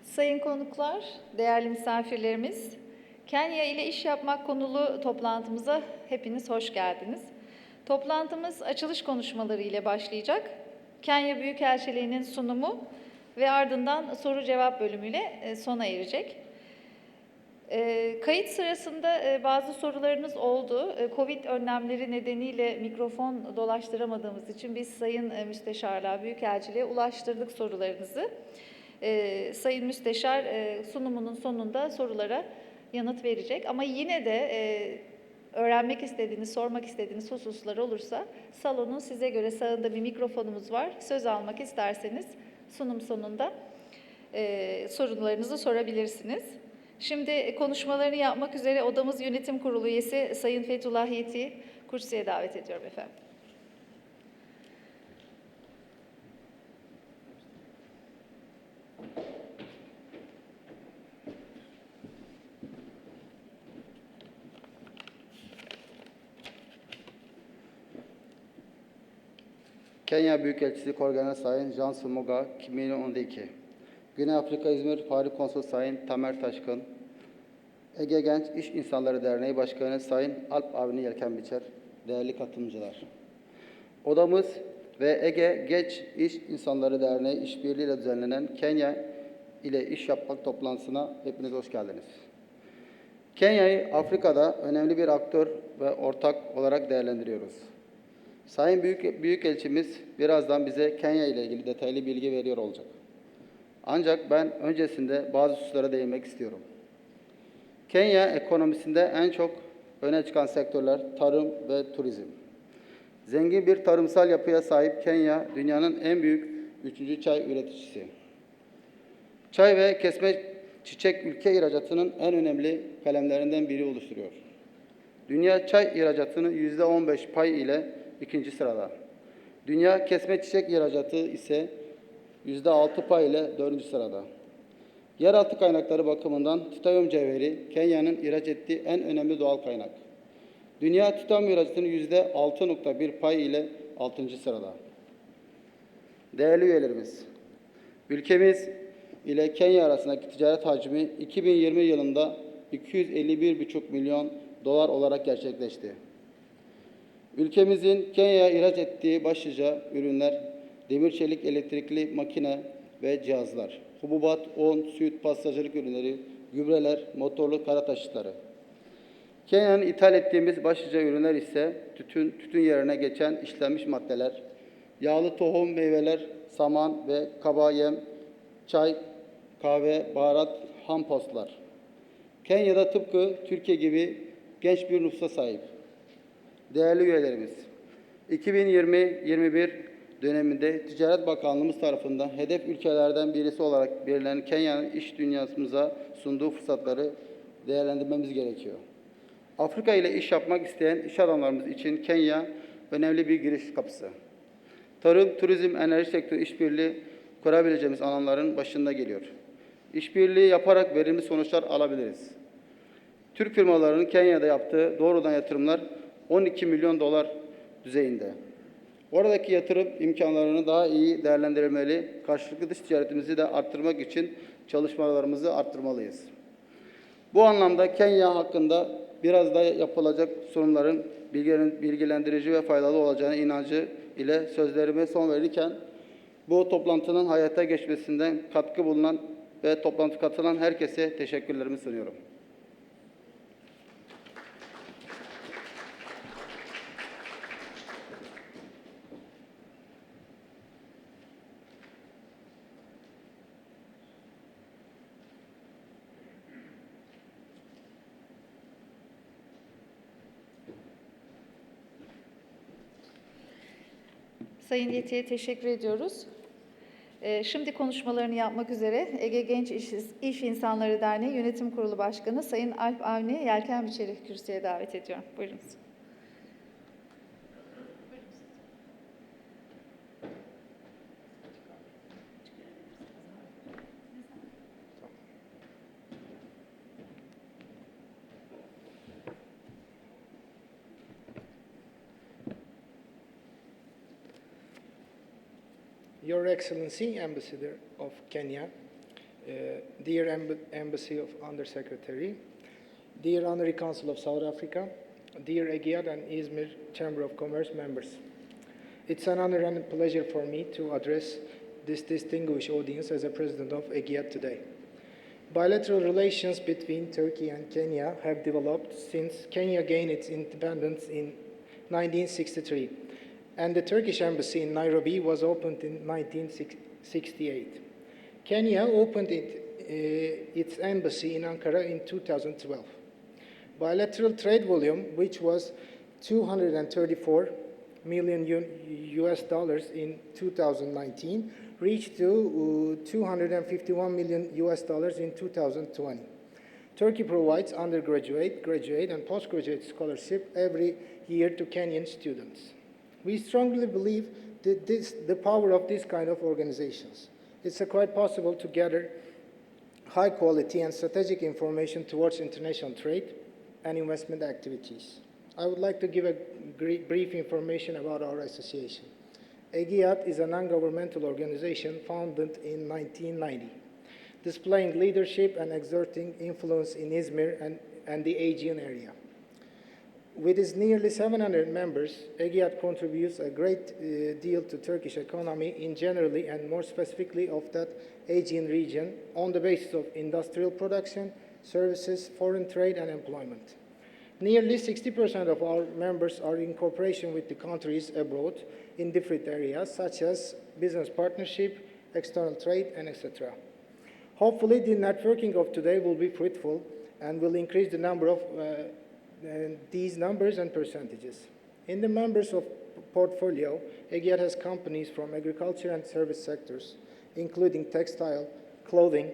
Sayın konuklar, değerli misafirlerimiz, Kenya ile iş yapmak konulu toplantımıza hepiniz hoş geldiniz. Toplantımız açılış konuşmaları ile başlayacak. Kenya Büyükelçiliği'nin sunumu ve ardından soru-cevap bölümüyle sona erecek. Kayıt sırasında bazı sorularınız oldu. Covid önlemleri nedeniyle mikrofon dolaştıramadığımız için biz Sayın Müsteşarlığa, Büyükelçiliğe ulaştırdık sorularınızı. Sayın Müsteşar sunumunun sonunda sorulara yanıt verecek. Ama yine de öğrenmek istediğiniz, sormak istediğiniz hususlar olursa salonun size göre sağında bir mikrofonumuz var. Söz almak isterseniz sunum sonunda sorularınızı sorabilirsiniz. Şimdi konuşmalarını yapmak üzere odamız Yönetim Kurulu Üyesi Sayın Fettullah Yetik'i kürsüye davet ediyorum efendim. Kenya Büyükelçisi Korgeneral Sayın Mogoa, K.Ondieki. Güney Afrika İzmir Fahri Konsolosu Sayın Tamer Taşkın. Ege Genç İş İnsanları Derneği Başkanı Sayın Avni Yelkenbiçer, değerli katılımcılar. Odamız ve Ege Genç İş İnsanları Derneği işbirliği ile düzenlenen Kenya ile iş yapmak toplantısına hepiniz hoş geldiniz. Kenya'yı Afrika'da önemli bir aktör ve ortak olarak değerlendiriyoruz. Sayın Büyükelçimiz birazdan bize Kenya ile ilgili detaylı bilgi veriyor olacak. Ancak ben öncesinde bazı hususlara değinmek istiyorum. Kenya ekonomisinde en çok öne çıkan sektörler tarım ve turizm. Zengin bir tarımsal yapıya sahip Kenya, dünyanın en büyük 3. çay üreticisi. Çay ve kesme çiçek ülke ihracatının en önemli kalemlerinden biri oluşturuyor. Dünya çay ihracatının %15 pay ile 2. sırada. Dünya kesme çiçek ihracatı ise %6 pay ile 4. sırada. Yeraltı kaynakları bakımından titanyum cevheri Kenya'nın ihraç ettiği en önemli doğal kaynak. Dünya titanyum ihracatının %6,1 pay ile 6. sırada. Değerli üyelerimiz, ülkemiz ile Kenya arasındaki ticaret hacmi 2020 yılında 251,5 milyon dolar olarak gerçekleşti. Ülkemizin Kenya'ya ihraç ettiği başlıca ürünler, demir çelik elektrikli makine ve cihazlar, hububat, un, süt, pastacılık ürünleri, gübreler, motorlu kara taşıtları. Kenya'nın ithal ettiğimiz başlıca ürünler ise tütün yerine geçen işlenmiş maddeler, yağlı tohum, meyveler, saman ve kaba yem, çay, kahve, baharat, ham postlar. Kenya'da tıpkı Türkiye gibi genç bir nüfusa sahip. Değerli üyelerimiz, 2020-21 döneminde Ticaret Bakanlığımız tarafından hedef ülkelerden birisi olarak belirlenen Kenya'nın iş dünyamıza sunduğu fırsatları değerlendirmemiz gerekiyor. Afrika ile iş yapmak isteyen iş adamlarımız için Kenya önemli bir giriş kapısı. Tarım, turizm, enerji sektörü işbirliği kurabileceğimiz alanların başında geliyor. İşbirliği yaparak verimli sonuçlar alabiliriz. Türk firmalarının Kenya'da yaptığı doğrudan yatırımlar 12 milyon dolar düzeyinde. Oradaki yatırım imkanlarını daha iyi değerlendirilmeli, karşılıklı dış ticaretimizi de arttırmak için çalışmalarımızı arttırmalıyız. Bu anlamda Kenya hakkında biraz da yapılacak sunumların bilgilendirici ve faydalı olacağına inancı ile sözlerime son verirken, bu toplantının hayata geçmesinden katkı bulunan ve toplantı katılan herkese teşekkürlerimi sunuyorum. Sayın Yetik'e teşekkür ediyoruz. Şimdi konuşmalarını yapmak üzere Ege Genç İş İnsanları Derneği Yönetim Kurulu Başkanı Sayın Avni Yelkenbiçer'i kürsüye davet ediyorum. Buyurunuz. Your Excellency, Ambassador of Kenya, Dear Embassy of Undersecretary, dear Honorary Consul of South Africa, dear EGİAD and İzmir Chamber of Commerce members. It's an honor and a pleasure for me to address this distinguished audience as a president of EGİAD today. Bilateral relations between Turkey and Kenya have developed since Kenya gained its independence in 1963, and the Turkish embassy in Nairobi was opened in 1968. Kenya opened its embassy in Ankara in 2012. Bilateral trade volume, which was 234 million US dollars in 2019, reached to 251 million US dollars in 2020. Turkey provides undergraduate, graduate, and postgraduate scholarship every year to Kenyan students. We strongly believe that the power of this kind of organizations. It's quite possible to gather high quality and strategic information towards international trade and investment activities. I would like to give a brief information about our association. EGİAD is a non-governmental organization founded in 1990, displaying leadership and exerting influence in Izmir and the Aegean area. With its nearly 700 members, EGİAD contributes a great deal to Turkish economy in generally and more specifically of that Aegean region on the basis of industrial production, services, foreign trade, and employment. Nearly 60% of our members are in cooperation with the countries abroad in different areas such as business partnership, external trade, and etc. Hopefully, the networking of today will be fruitful and will increase the number of these numbers and percentages. In the members of portfolio, EGİAD has companies from agriculture and service sectors, including textile, clothing,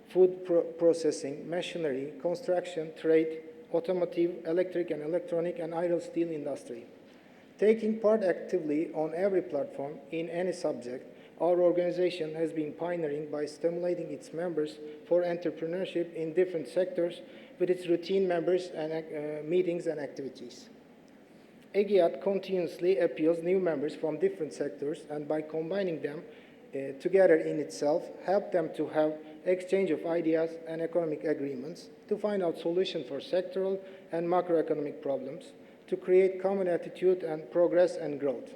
food processing, machinery, construction, trade, automotive, electric and electronic, and iron steel industry. Taking part actively on every platform in any subject, our organization has been pioneering by stimulating its members for entrepreneurship in different sectors with its routine members and meetings and activities. EGİAD continuously appeals new members from different sectors and by combining them together in itself, help them to have exchange of ideas and economic agreements, to find out solutions for sectoral and macroeconomic problems, to create common attitude and progress and growth.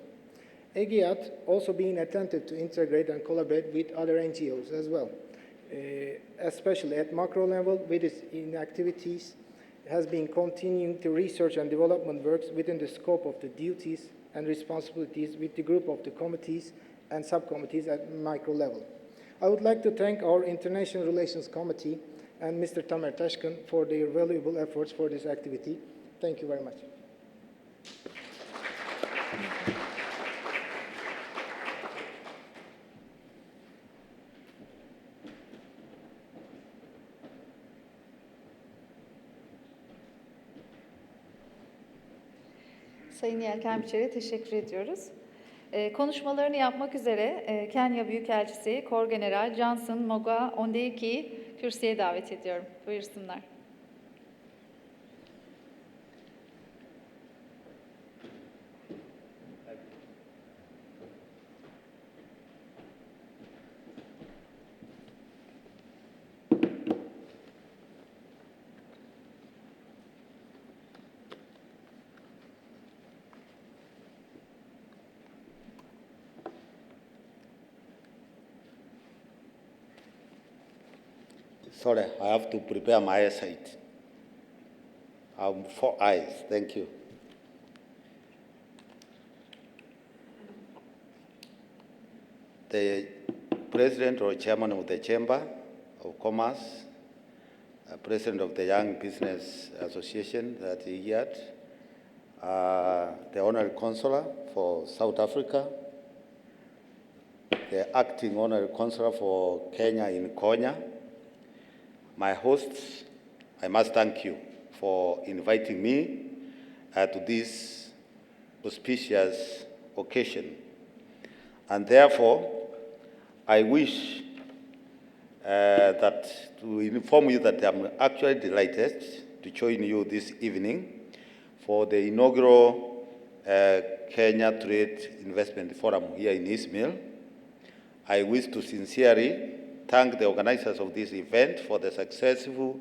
EGİAD also being attentive to integrate and collaborate with other NGOs as well, especially at macro level with its activities, has been continuing to research and development works within the scope of the duties and responsibilities with the group of the committees and subcommittees at micro level. I would like to thank our International Relations Committee and Mr. Tamer Taşkın for their valuable efforts for this activity. Thank you very much. Sayın Yelkenbiçer'e teşekkür ediyoruz. Konuşmalarını yapmak üzere Kenya Büyükelçisi Korgeneral Mogoa Ondieki'yi kürsüye davet ediyorum. Buyursunlar. Sorry, I have to prepare my eyesight. I have 4 eyes. Thank you. The President or Chairman of the Chamber of Commerce, President of the Young Business Association, that EGİAD, the Honorary Consular for South Africa, the Acting Honorary Consular for Kenya in Konya, my hosts, I must thank you for inviting me to this auspicious occasion. And therefore, I wish that to inform you that I'm actually delighted to join you this evening for the inaugural Kenya Trade Investment Forum here in Izmir. I wish to sincerely thank the organizers of this event for the successful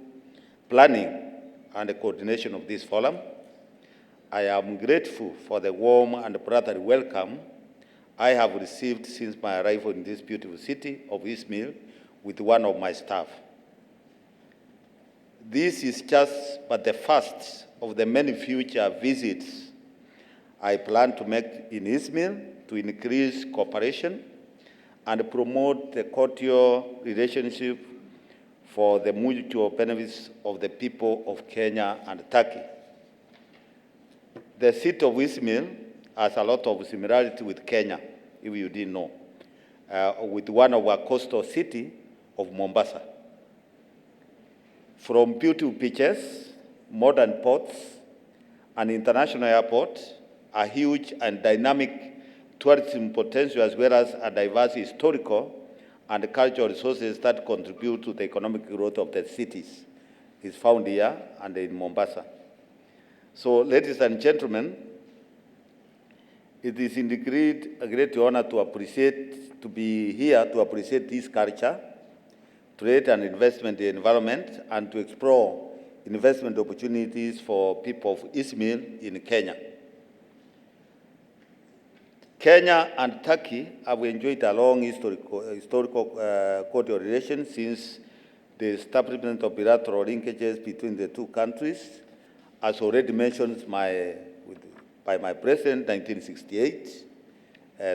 planning and the coordination of this forum. I am grateful for the warm and brotherly welcome I have received since my arrival in this beautiful city of İzmir with one of my staff. This is just but the first of the many future visits I plan to make in İzmir to increase cooperation and promote the cordial relationship for the mutual benefits of the people of Kenya and Turkey. The city of İzmir has a lot of similarity with Kenya, if you didn't know, with one of our coastal city of Mombasa. From beautiful beaches, modern ports, an international airport, a huge and dynamic tourism potential, as well as a diverse historical and cultural resources that contribute to the economic growth of the cities, is found here and in Mombasa. So, ladies and gentlemen, it is indeed a great honor to be here to appreciate this culture, trade and investment environment, and to explore investment opportunities for people of İzmir in Kenya. Kenya and Turkey have enjoyed a long historical cordial relation since the establishment of bilateral linkages between the two countries, as already mentioned by my president, 1968.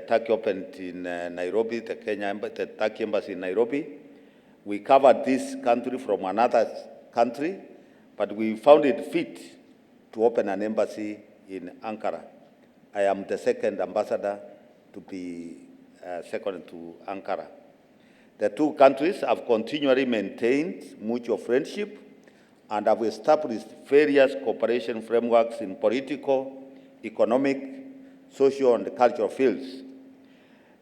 Turkey opened in Nairobi, the Turkey embassy in Nairobi. We covered this country from another country, but we found it fit to open an embassy in Ankara. I am the second ambassador to be second to Ankara. The two countries have continually maintained mutual friendship and have established various cooperation frameworks in political, economic, social, and cultural fields.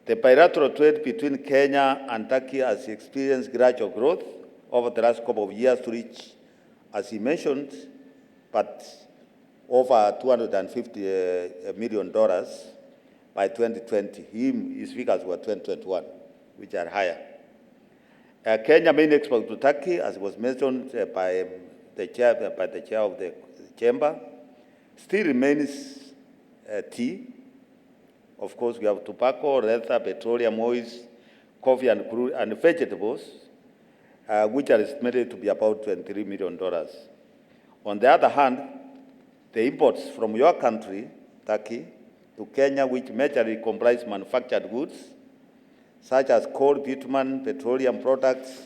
The bilateral trade between Kenya and Turkey has experienced gradual growth over the last couple of years to reach, as he mentioned, but over $250 million by 2020. His figures were 2021, which are higher. Kenya main export to Turkey, as was mentioned by the chair of the chamber, still remains tea. Of course, we have tobacco, leather, petroleum oils, coffee, and vegetables, which are estimated to be about $23 million. On the other hand, the imports from your country, Turkey, to Kenya, which majorly comprise manufactured goods, such as coal, bitumen, petroleum products,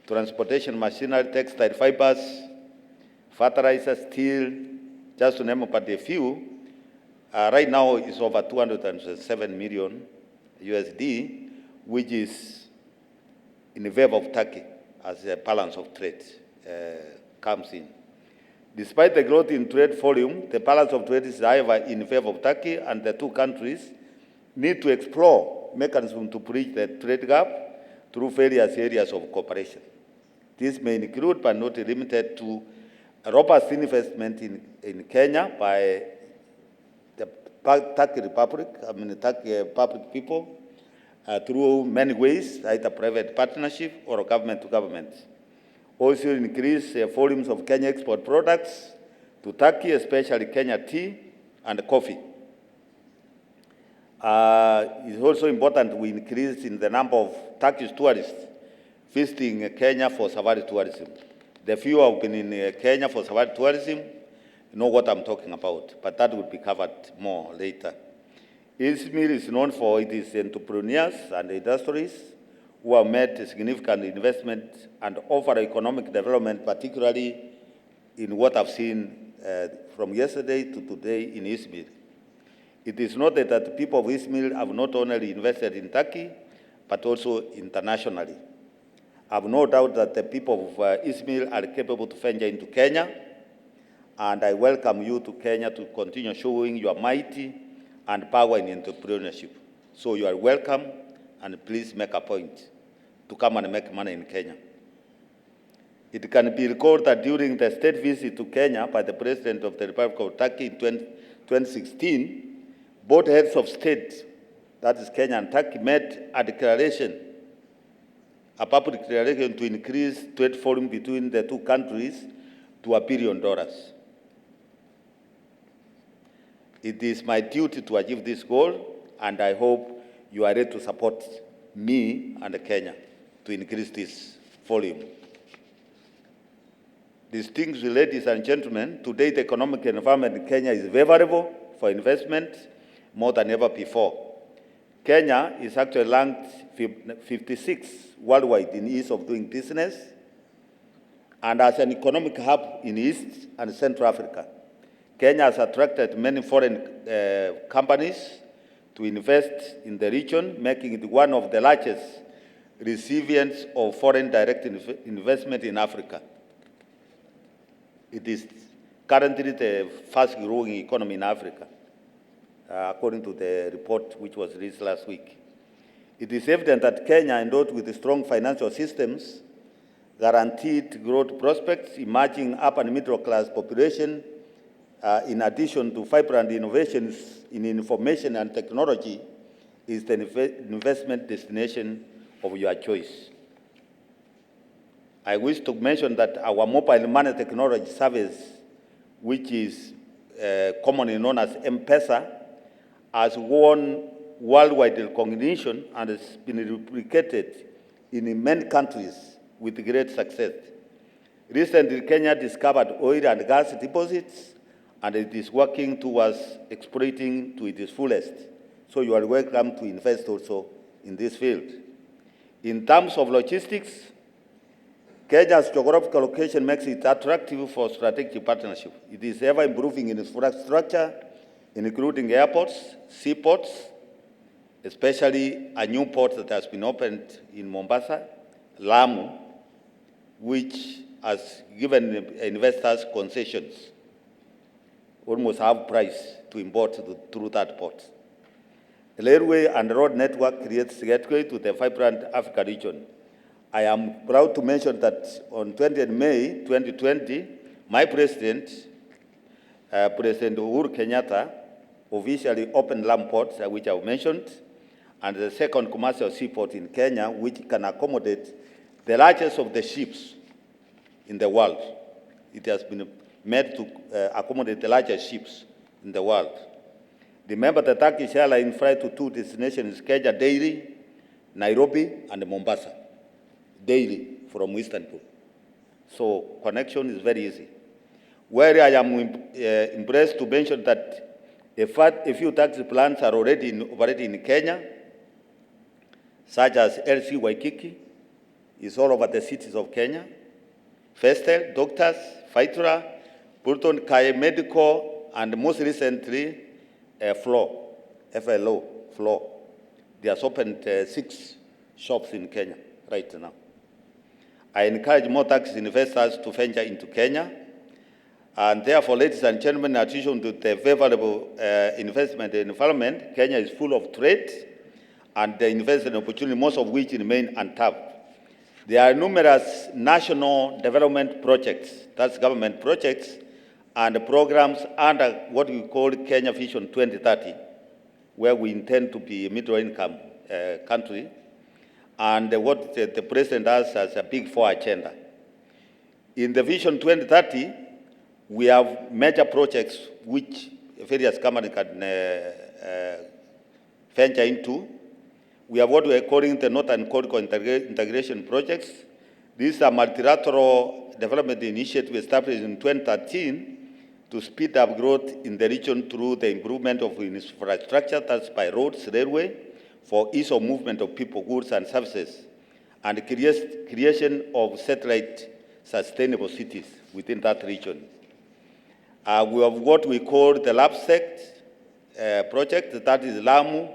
transportation machinery, textile fibers, fertilizer, steel, just to name but a few, right now is over 207 million USD, which is in favor of Turkey as a balance of trade comes in. Despite the growth in trade volume, the balance of trade is however in favor of Turkey, and the two countries need to explore mechanisms to bridge the trade gap through various areas of cooperation. This may include, but not limited to, a robust investment in Kenya by the Turkey Republic, Turkey public people, through many ways, either private partnership or government to government. Also increase volumes of Kenya export products to Turkey, especially Kenya tea and coffee. It's also important we increase in the number of Turkish tourists visiting Kenya for safari tourism. The few who have been in Kenya for safari tourism know what I'm talking about, but that will be covered more later. İzmir is known for its entrepreneurs and industries who have made significant investment and overall economic development, particularly in what I've seen from yesterday to today in İzmir. It is noted that the people of İzmir have not only invested in Turkey, but also internationally. I have no doubt that the people of İzmir are capable to venture into Kenya, and I welcome you to Kenya to continue showing your mighty and power in entrepreneurship. So you are welcome, and please make a point to come and make money in Kenya. It can be recalled that during the state visit to Kenya by the President of the Republic of Turkey in 2016, both heads of state, that is Kenya and Turkey, made a declaration a public declaration to increase trade volume between the two countries to $1 billion. It is my duty to achieve this goal, and I hope you are ready to support me and Kenya to increase this volume. Distinguished ladies and gentlemen, today the economic environment in Kenya is favorable for investment more than ever before. Kenya is actually ranked 56 worldwide in ease of doing business, and as an economic hub in East and Central Africa. Kenya has attracted many foreign companies to invest in the region, making it one of the largest recipients of foreign direct investment in Africa. It is currently the fast-growing economy in Africa, according to the report which was released last week. It is evident that Kenya, endowed with strong financial systems, guaranteed growth prospects, emerging upper and middle-class population, in addition to vibrant innovations in information and technology, is the investment destination of your choice. I wish to mention that our mobile money technology service, which is commonly known as M-Pesa, has won worldwide recognition and has been replicated in many countries with great success. Recently, Kenya discovered oil and gas deposits, and it is working towards exploiting to its fullest. So you are welcome to invest also in this field. In terms of logistics, Kenya's geographical location makes it attractive for strategic partnership. It is ever improving in infrastructure, including airports, seaports, especially a new port that has been opened in Mombasa, Lamu, which has given investors concessions, almost half price to import through that port. The railway and road network creates gateway to the vibrant Africa region. I am proud to mention that on 20th May 2020, my president, President Uhuru Kenyatta, officially opened Lamu Port, which I've mentioned, and the second commercial seaport in Kenya, which can accommodate the largest of the ships in the world. It has been made to accommodate the largest ships in the world. Remember, the Turkish airline flies to two destinations, Kenya daily, Nairobi, and Mombasa, daily from Istanbul. So connection is very easy. Where I am impressed to mention that a few taxi plants are already operating in Kenya, such as LC Waikiki, is all over the cities of Kenya, Festel, Doctors, Fettullah, Burton Kai Medical, and most recently, FLO. They have opened 6 shops in Kenya right now. I encourage more taxi investors to venture into Kenya, and therefore, ladies and gentlemen, in addition to the favorable investment environment, Kenya is full of trade and the investment opportunity, most of which remain untapped. There are numerous national development projects, that's government projects, and programs under what we call Kenya Vision 2030, where we intend to be a middle-income country, and what the President has as a Big Four agenda. In the Vision 2030, we have major projects which various companies can venture into. We have what we are calling the Northern Corridor Integration Projects. These are multilateral development initiatives established in 2013 to speed up growth in the region through the improvement of infrastructure, that's by roads, railway, for ease of movement of people, goods, and services, and the creation of satellite sustainable cities within that region. We have what we call the LAPSEC project, that is Lamu,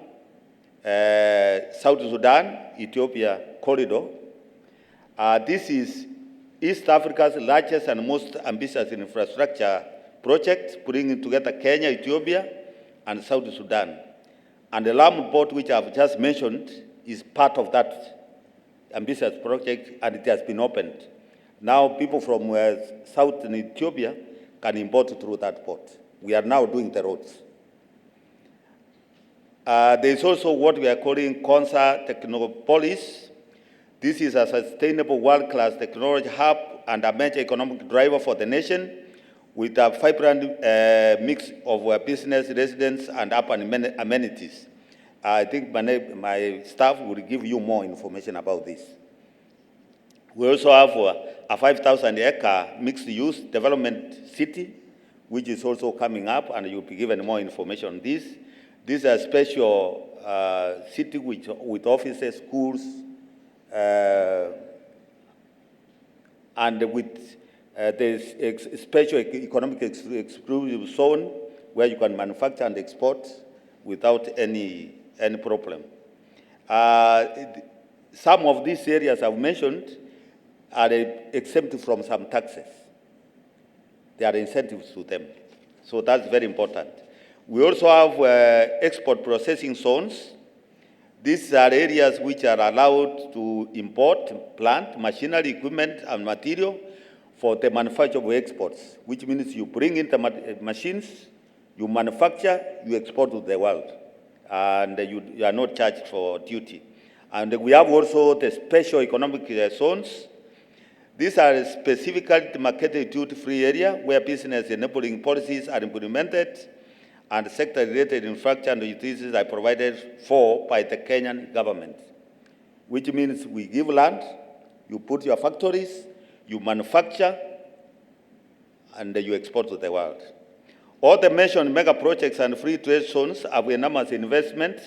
South Sudan, Ethiopia corridor. This is East Africa's largest and most ambitious infrastructure project, bringing together Kenya, Ethiopia, and South Sudan. And the Lamu port, which I've just mentioned, is part of that ambitious project, and it has been opened. Now people from southern Ethiopia can import through that port. We are now doing the roads. There is also what we are calling Konsa Technopolis. This is a sustainable world-class technology hub and a major economic driver for the nation, with a vibrant mix of business, residents, and urban amenities. I think my staff will give you more information about this. We also have a 5,000-acre mixed-use development city, which is also coming up, and you'll be given more information on this. This is a special city with offices, schools, and with the special economic exclusive zone where you can manufacture and export without any problem. Some of these areas I've mentioned are exempt from some taxes. There are incentives to them. So that's very important. We also have export processing zones. These are areas which are allowed to import plant, machinery, equipment, and material for the manufacture of exports, which means you bring in the machines, you manufacture, you export to the world, and you are not charged for duty. And we have also the special economic zones. These are specifically demarcated duty-free area where business enabling policies are implemented and sector-related infrastructure and utilities are provided for by the Kenyan government, which means we give land, you put your factories, you manufacture, and you export to the world. All the mentioned mega projects and free trade zones have enormous investment,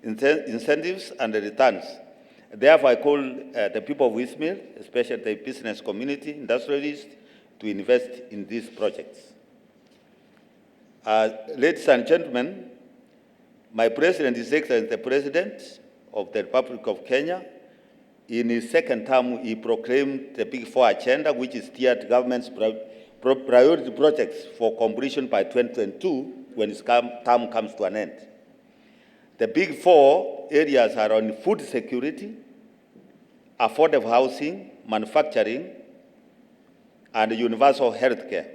incentives, and returns. Therefore, I call the people of Izmir, especially the business community, industrialists, to invest in these projects. Ladies and gentlemen, my president is Excellency the President of the Republic of Kenya. In his second term, he proclaimed the Big Four agenda, which is steered government's priority projects for completion by 2022 when his term comes to an end. The Big Four areas are on food security, affordable housing, manufacturing, and universal health care.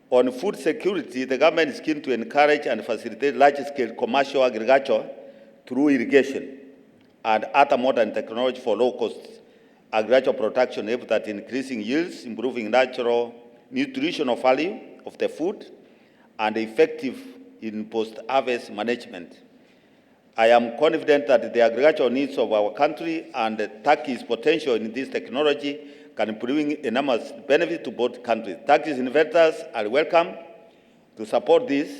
On food security, the government is keen to encourage and facilitate large-scale commercial agriculture through irrigation and other modern technology for low-cost agricultural production aimed at increasing yields, improving natural nutritional value of the food, and effective in post-harvest management. I am confident that the agricultural needs of our country and Turkey's potential in this technology can bring enormous benefit to both countries. Turkey's investors are welcome to support this,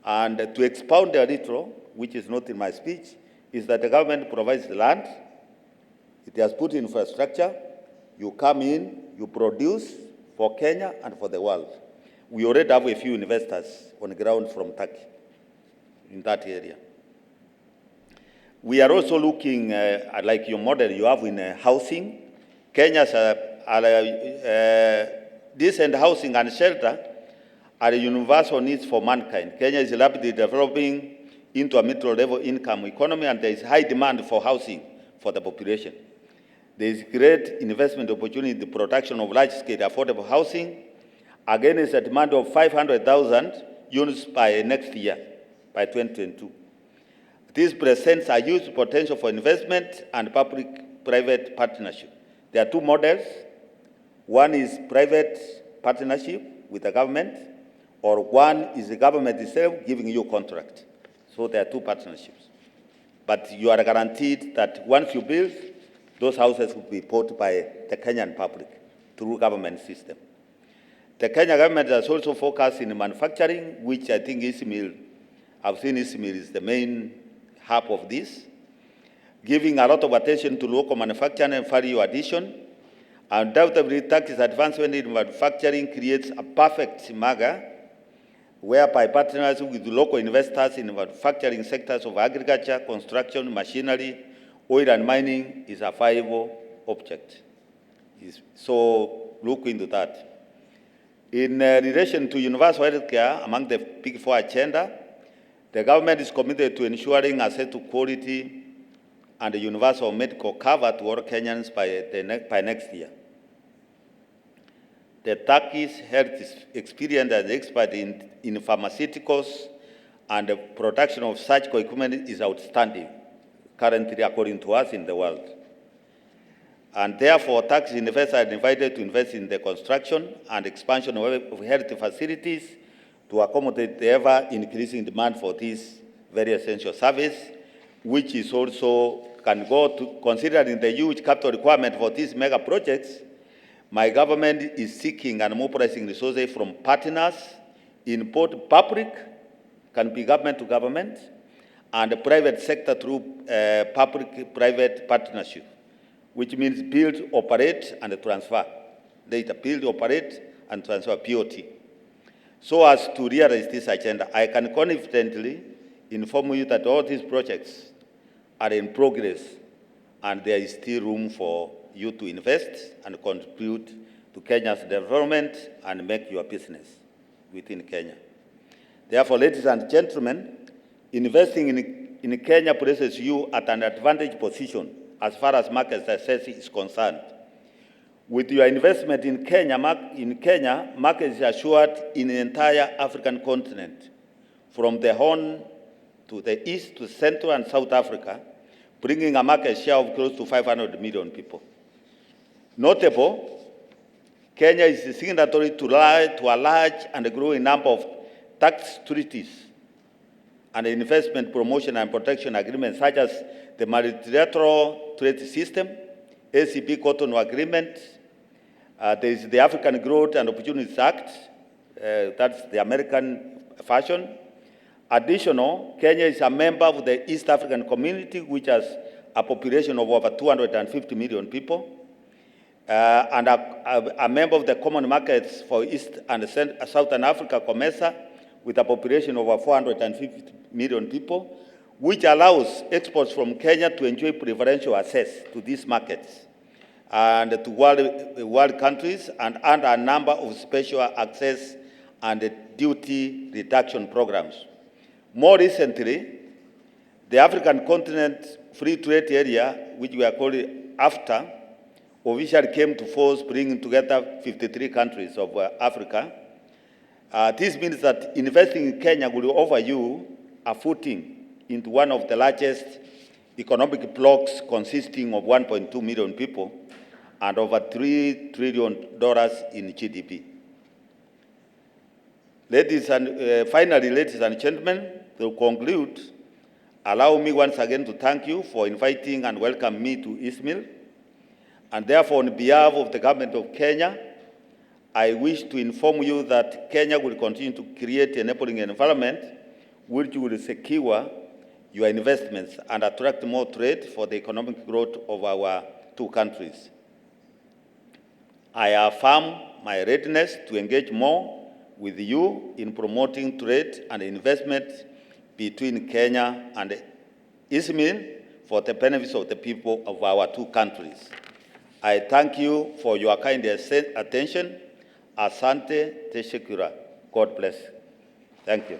and to expound a little, which is not in my speech, is that the government provides the land, it has put infrastructure, you come in, you produce for Kenya and for the world. We already have a few investors on the ground from Turkey in that area. We are also looking, like your model you have in housing. Kenya's decent housing and shelter are universal needs for mankind. Kenya is rapidly developing into a middle-level income economy, and there is high demand for housing for the population. There is great investment opportunity in the production of large-scale affordable housing. Again, it's a demand of 500,000 units by next year, by 2022. This presents a huge potential for investment and public-private partnership. There are two models. One is private partnership with the government, or one is the government itself giving you a contract. So there are two partnerships. But you are guaranteed that once you build, those houses will be bought by the Kenyan public through government system. The Kenya government has also focused in manufacturing, which I think I've seen Izmir is the main hub of this, giving a lot of attention to local manufacturing and value addition. Undoubtedly, Turkey's advancement in manufacturing creates a perfect merger, whereby partners with local investors in manufacturing sectors of agriculture, construction, machinery, oil and mining is a viable object. So look into that. In relation to universal health care, among the Big Four agenda, the government is committed to ensuring access to quality and universal medical cover to all Kenyans by next year. The Turkish health experience as expert in pharmaceuticals and the production of surgical equipment is outstanding, currently according to us in the world. And therefore, tax investors are invited to invest in the construction and expansion of health facilities to accommodate the ever-increasing demand for this very essential service, which is also can go to, considering the huge capital requirement for these mega projects, my government is seeking and mobilizing resources from partners in both public, can be government to government, and the private sector through public-private partnership, which means build, operate, and transfer. Data, build, operate, and transfer, POT. So as to realize this agenda, I can confidently inform you that all these projects are in progress, and there is still room for you to invest and contribute to Kenya's development and make your business within Kenya. Therefore, ladies and gentlemen, investing in Kenya places you at an advantage position as far as market success is concerned. With your investment in Kenya, market is assured in the entire African continent, from the Horn to the East to Central and South Africa, bringing a market share of close to 500 million people. Notable, Kenya is signatory to a large and growing number of tax treaties and investment promotion and protection agreements, such as the Multilateral Trade System, ACP Cotonou Agreement. There is the African Growth and Opportunities Act, that's the American version. Additional, Kenya is a member of the East African Community, which has a population of over 250 million people, and a member of the Common Markets for East and Southern Africa, COMESA, with a population of over 450 million people, which allows exports from Kenya to enjoy preferential access to these markets and to world countries, and under a number of special access and duty reduction programs. More recently, the African Continent Free Trade Area, which we are calling AfTA, officially came to force, bringing together 53 countries of Africa. This means that investing in Kenya will offer you a footing into one of the largest economic blocks consisting of 1.2 million people and over $3 trillion in GDP. Finally, ladies and gentlemen, to conclude, allow me once again to thank you for inviting and welcoming me to Izmir. And therefore, on behalf of the government of Kenya, I wish to inform you that Kenya will continue to create an enabling environment which will secure your investments and attract more trade for the economic growth of our two countries. I affirm my readiness to engage more with you in promoting trade and investment between Kenya and Izmir for the benefits of the people of our two countries. I thank you for your kind attention. Asante Teshekura. God bless. Thank you.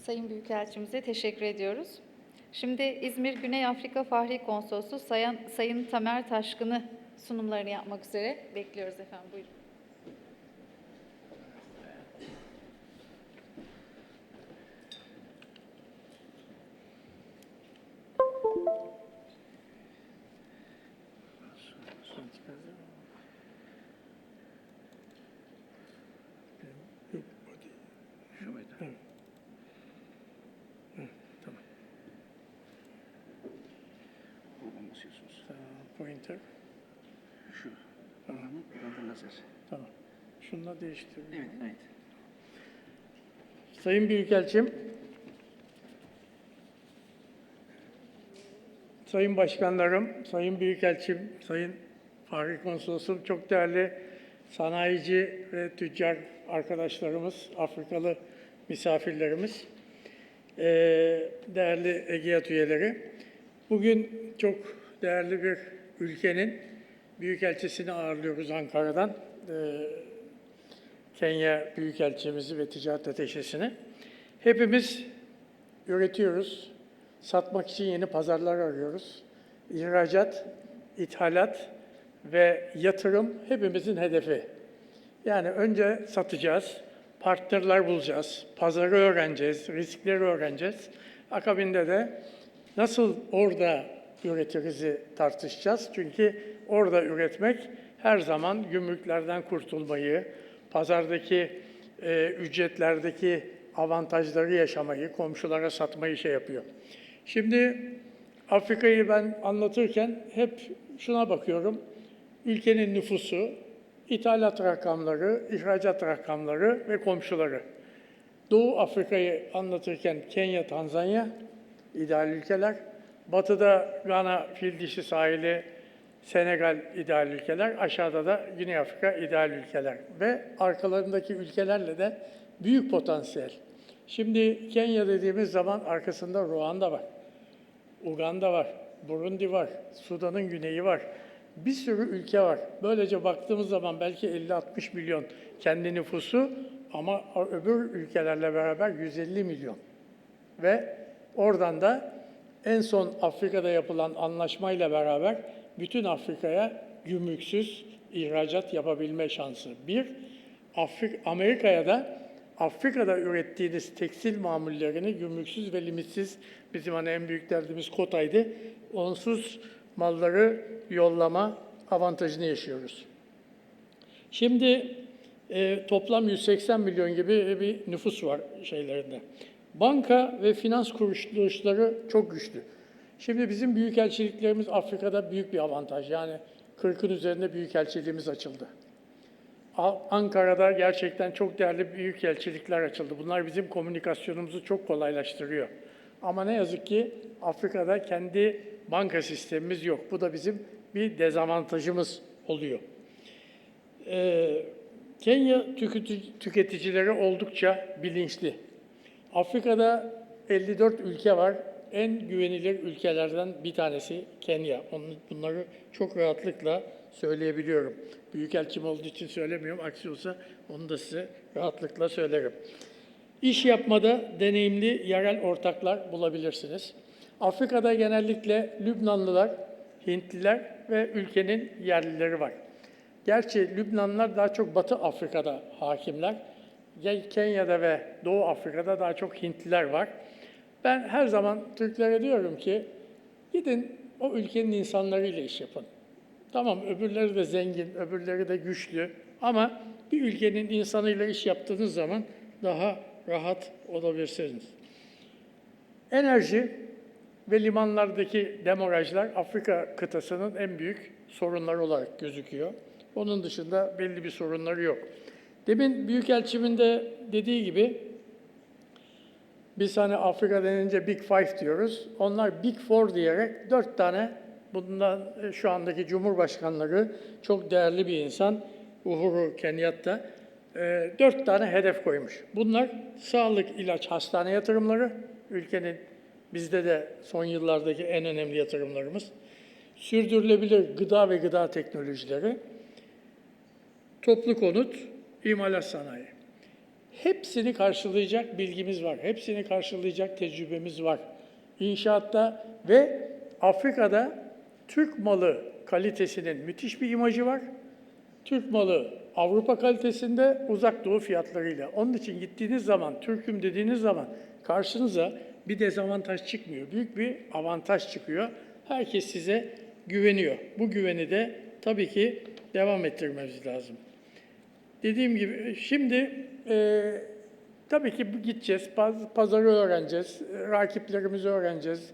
Sayın Büyükelçimize teşekkür ediyoruz. Şimdi İzmir Güney Afrika Fahri Konsolosu Sayın Tamer Taşkın'ı sunumlarını yapmak üzere bekliyoruz efendim. Buyurun. Pointer. Şu. Buradan lazer. Tamam. Şununla değiştirelim. Evet, evet. Sayın Büyükelçim, Sayın Başkanlarım, Sayın Büyükelçim, Sayın Fahri Konsolosum, çok değerli sanayici ve tüccar arkadaşlarımız, Afrikalı misafirlerimiz, değerli EGİAD üyeleri. Bugün çok değerli bir ülkenin Büyükelçisini ağırlıyoruz Ankara'dan. Kenya Büyükelçimizi ve Ticaret Ateşesi'ni. Hepimiz üretiyoruz. Satmak için yeni pazarlar arıyoruz. İhracat, ithalat ve yatırım hepimizin hedefi. Yani önce satacağız, partnerler bulacağız, pazarı öğreneceğiz, riskleri öğreneceğiz. Akabinde de nasıl orada üretiriz'i tartışacağız. Çünkü orada üretmek her zaman gümrüklerden kurtulmayı, pazardaki ücretlerdeki avantajları yaşamayı, komşulara satmayı şey yapıyor. Şimdi Afrika'yı ben anlatırken hep şuna bakıyorum. Ülkenin nüfusu, ithalat rakamları, ihracat rakamları ve komşuları. Doğu Afrika'yı anlatırken Kenya, Tanzanya ideal ülkeler. Batıda Gana, Fildişi sahili, Senegal ideal ülkeler. Aşağıda da Güney Afrika ideal ülkeler. Ve arkalarındaki ülkelerle de büyük potansiyel. Şimdi Kenya dediğimiz zaman arkasında Ruanda var, Uganda var, Burundi var, Sudan'ın güneyi var. Bir sürü ülke var. Böylece baktığımız zaman belki 50-60 milyon kendi nüfusu ama öbür ülkelerle beraber 150 milyon. Ve oradan da en son Afrika'da yapılan anlaşmayla beraber bütün Afrika'ya gümrüksüz ihracat yapabilme şansı. Amerika'ya da Afrika'da ürettiğiniz tekstil mamullerini gümrüksüz ve limitsiz, bizim hani en büyük derdimiz kotaydı, onsuz malları yollama avantajını yaşıyoruz. Şimdi toplam 180 milyon gibi bir nüfus var şeylerinde. Banka ve finans kuruluşları çok güçlü. Şimdi bizim büyükelçiliklerimiz Afrika'da büyük bir avantaj. Yani 40'ın üzerinde büyükelçiliğimiz açıldı. Ankara'da gerçekten çok değerli büyükelçilikler açıldı. Bunlar bizim komünikasyonumuzu çok kolaylaştırıyor. Ama ne yazık ki Afrika'da kendi banka sistemimiz yok. Bu da bizim bir dezavantajımız oluyor. Kenya tüketicileri oldukça bilinçli. Afrika'da 54 ülke var. En güvenilir ülkelerden bir tanesi Kenya. Bunları çok rahatlıkla söyleyebiliyorum. Büyükelçim olduğu için söylemiyorum. Aksi olsa onu da size rahatlıkla söylerim. İş yapmada deneyimli yerel ortaklar bulabilirsiniz. Afrika'da genellikle Lübnanlılar, Hintliler ve ülkenin yerlileri var. Gerçi Lübnanlılar daha çok Batı Afrika'da hakimler. Kenya'da ve Doğu Afrika'da daha çok Hintliler var. Ben her zaman Türklere diyorum ki, gidin o ülkenin insanlarıyla iş yapın. Tamam, öbürleri de zengin, öbürleri de güçlü ama bir ülkenin insanıyla iş yaptığınız zaman daha rahat olabilirsiniz. Enerji ve limanlardaki demorajlar Afrika kıtasının en büyük sorunları olarak gözüküyor. Onun dışında belli bir sorunları yok. Demin Büyükelçimin de dediği gibi, biz hani Afrika denince Big Five diyoruz. Onlar Big Four diyerek 4 tane, bundan şu andaki Cumhurbaşkanları çok değerli bir insan, Uhuru Kenyatta, 4 tane hedef koymuş. Bunlar sağlık, ilaç, hastane yatırımları, ülkenin bizde de son yıllardaki en önemli yatırımlarımız. Sürdürülebilir gıda ve gıda teknolojileri, toplu konut, imalat sanayi. Hepsini karşılayacak bilgimiz var, hepsini karşılayacak tecrübemiz var. İnşaatta ve Afrika'da Türk malı kalitesinin müthiş bir imajı var. Türk malı Avrupa kalitesinde, uzak doğu fiyatlarıyla. Onun için gittiğiniz zaman, Türk'üm dediğiniz zaman karşınıza bir dezavantaj çıkmıyor. Büyük bir avantaj çıkıyor. Herkes size güveniyor. Bu güveni de tabii ki devam ettirmemiz lazım. Dediğim gibi şimdi tabii ki gideceğiz, pazarı öğreneceğiz, rakiplerimizi öğreneceğiz,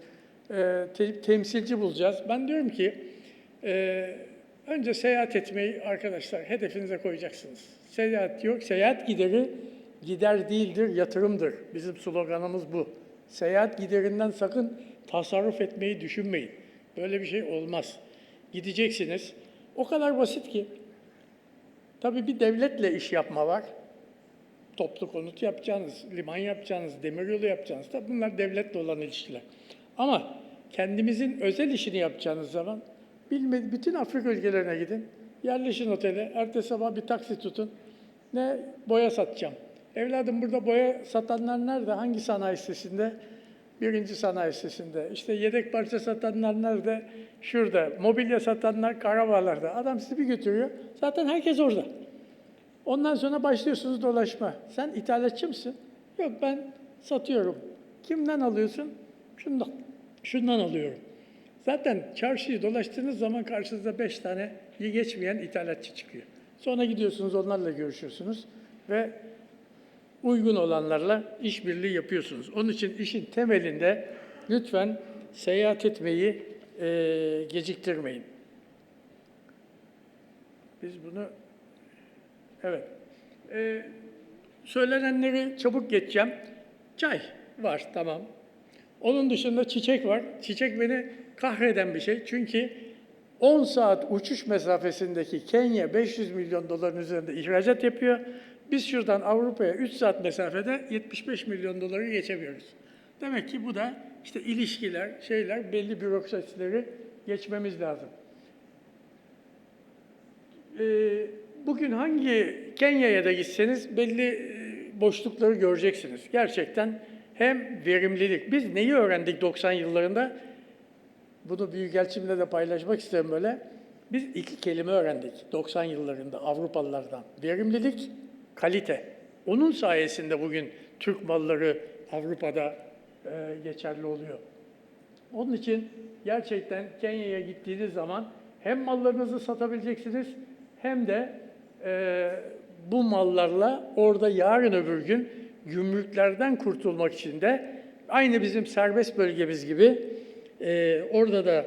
temsilci bulacağız. Ben diyorum ki önce seyahat etmeyi arkadaşlar hedefinize koyacaksınız. Seyahat yok, seyahat gideri gider değildir, yatırımdır. Bizim sloganımız bu. Seyahat giderinden sakın tasarruf etmeyi düşünmeyin. Böyle bir şey olmaz. Gideceksiniz. O kadar basit ki. Tabii bir devletle iş yapma var. Toplu konut yapacaksınız, liman yapacaksınız, demiryolu yapacaksınız. Tabii bunlar devletle olan ilişkiler. Ama kendimizin özel işini yapacağınız zaman bütün Afrika ülkelerine gidin. Yerleşin otele, ertesi sabah bir taksi tutun. Ne boya satacağım. Evladım burada boya satanlar nerede? Hangi sanayi sitesinde? Birinci sanayi sitesinde. İşte yedek parça satanlar nerede? Şurada. Mobilya satanlar Karabağlar'da. Adam sizi bir götürüyor. Zaten herkes orada. Ondan sonra başlıyorsunuz dolaşma. Sen ithalatçı mısın? Yok, ben satıyorum. Kimden alıyorsun? Şundan. Şundan alıyorum. Zaten çarşıyı dolaştığınız zaman karşınıza 5 tane geçmeyen ithalatçı çıkıyor. Sonra gidiyorsunuz, onlarla görüşüyorsunuz ve uygun olanlarla işbirliği yapıyorsunuz. Onun için işin temelinde lütfen seyahat etmeyi geciktirmeyin. Biz bunu, evet, söylenenleri çabuk geçeceğim. Çay var, tamam. Onun dışında çiçek var. Çiçek beni kahreden bir şey. Çünkü 10 saat uçuş mesafesindeki Kenya 500 milyon doların üzerinde ihracat yapıyor. Biz şuradan Avrupa'ya 3 saat mesafede 75 milyon doları geçemiyoruz. Demek ki bu da işte ilişkiler, şeyler, belli bürokrasileri geçmemiz lazım. Bugün hangi Kenya'ya da gitseniz belli boşlukları göreceksiniz. Gerçekten hem verimlilik. Biz neyi öğrendik 90 yıllarında? Bunu Büyükelçimle de paylaşmak isterim böyle. Biz 2 kelime öğrendik 90 yıllarında Avrupalılardan. Verimlilik, kalite. Onun sayesinde bugün Türk malları Avrupa'da geçerli oluyor. Onun için gerçekten Kenya'ya gittiğiniz zaman hem mallarınızı satabileceksiniz hem de bu mallarla orada yarın öbür gün gümrüklerden kurtulmak için de aynı bizim serbest bölgemiz gibi orada da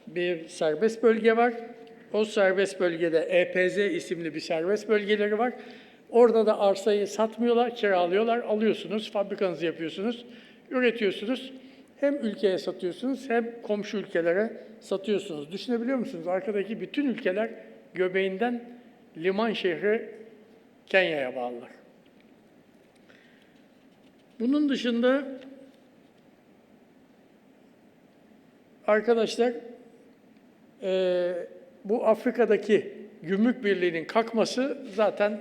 bir serbest bölge var. O serbest bölgede EPZ isimli bir serbest bölgeleri var. Orada da arsayı satmıyorlar, kiralıyorlar, alıyorsunuz, fabrikanızı yapıyorsunuz, üretiyorsunuz. Hem ülkeye satıyorsunuz hem komşu ülkelere satıyorsunuz. Düşünebiliyor musunuz? Arkadaki bütün ülkeler göbeğinden liman şehri Kenya'ya bağlılar. Bunun dışında arkadaşlar bu Afrika'daki gümrük birliğinin kalkması zaten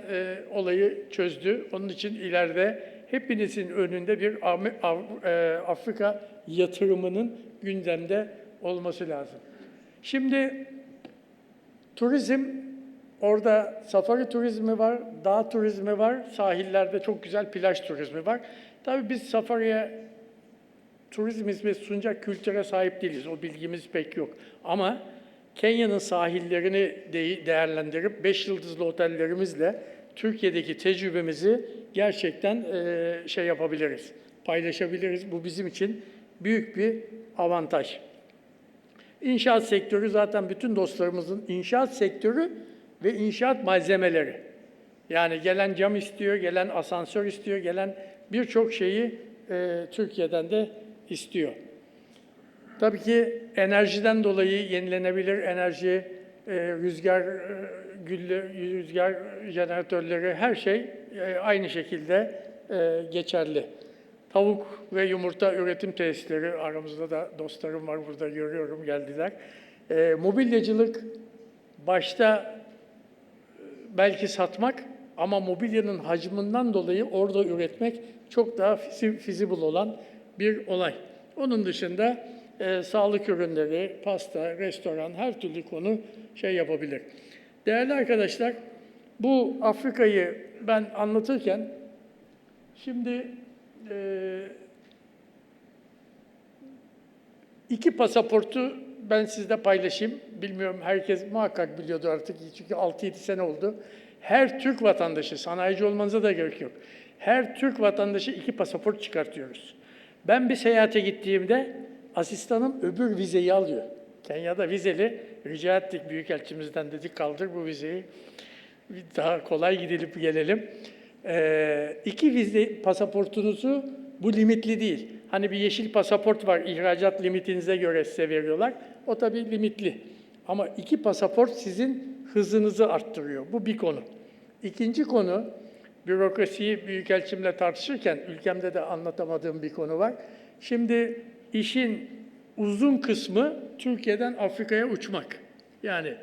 olayı çözdü. Onun için ileride hepinizin önünde bir Afrika yatırımının gündemde olması lazım. Şimdi turizm, orada safari turizmi var, dağ turizmi var, sahillerde çok güzel plaj turizmi var. Tabii biz safariye turizm hizmeti sunacak kültüre sahip değiliz, o bilgimiz pek yok. Ama Kenya'nın sahillerini değerlendirip 5 yıldızlı otellerimizle Türkiye'deki tecrübemizi gerçekten yapabiliriz, paylaşabiliriz. Bu bizim için büyük bir avantaj. İnşaat sektörü zaten bütün dostlarımızın inşaat sektörü ve inşaat malzemeleri. Yani gelen cam istiyor, gelen asansör istiyor, gelen birçok şeyi Türkiye'den de istiyor. Tabii ki enerjiden dolayı yenilenebilir enerji, rüzgar jeneratörleri, her şey aynı şekilde geçerli. Tavuk ve yumurta üretim tesisleri, aramızda da dostlarım var burada, görüyorum, geldiler. Mobilyacılık, başta belki satmak ama mobilyanın hacminden dolayı orada üretmek çok daha feasible olan bir olay. Onun dışında sağlık ürünleri, pasta, restoran, her türlü konu yapabilir. Değerli arkadaşlar, bu Afrika'yı ben anlatırken şimdi 2 pasaportu ben sizle paylaşayım. Bilmiyorum, herkes muhakkak biliyordu artık çünkü 6-7 sene oldu. Her Türk vatandaşı, sanayici olmanıza da gerek yok. Her Türk vatandaşı 2 pasaport çıkartıyoruz. Ben bir seyahate gittiğimde asistanım öbür vizeyi alıyor. Kenya'da vizeli, rica ettik Büyükelçimizden, dedik kaldır bu vizeyi. Daha kolay gidilip gelelim. 2 vize pasaportunuzu, bu limitli değil. Hani bir yeşil pasaport var, ihracat limitinize göre size veriyorlar. O tabii limitli. Ama 2 pasaport sizin hızınızı arttırıyor. Bu bir konu. İkinci konu, bürokrasiyi Büyükelçimle tartışırken ülkemde de anlatamadığım bir konu var. Şimdi işin uzun kısmı Türkiye'den Afrika'ya uçmak. Yani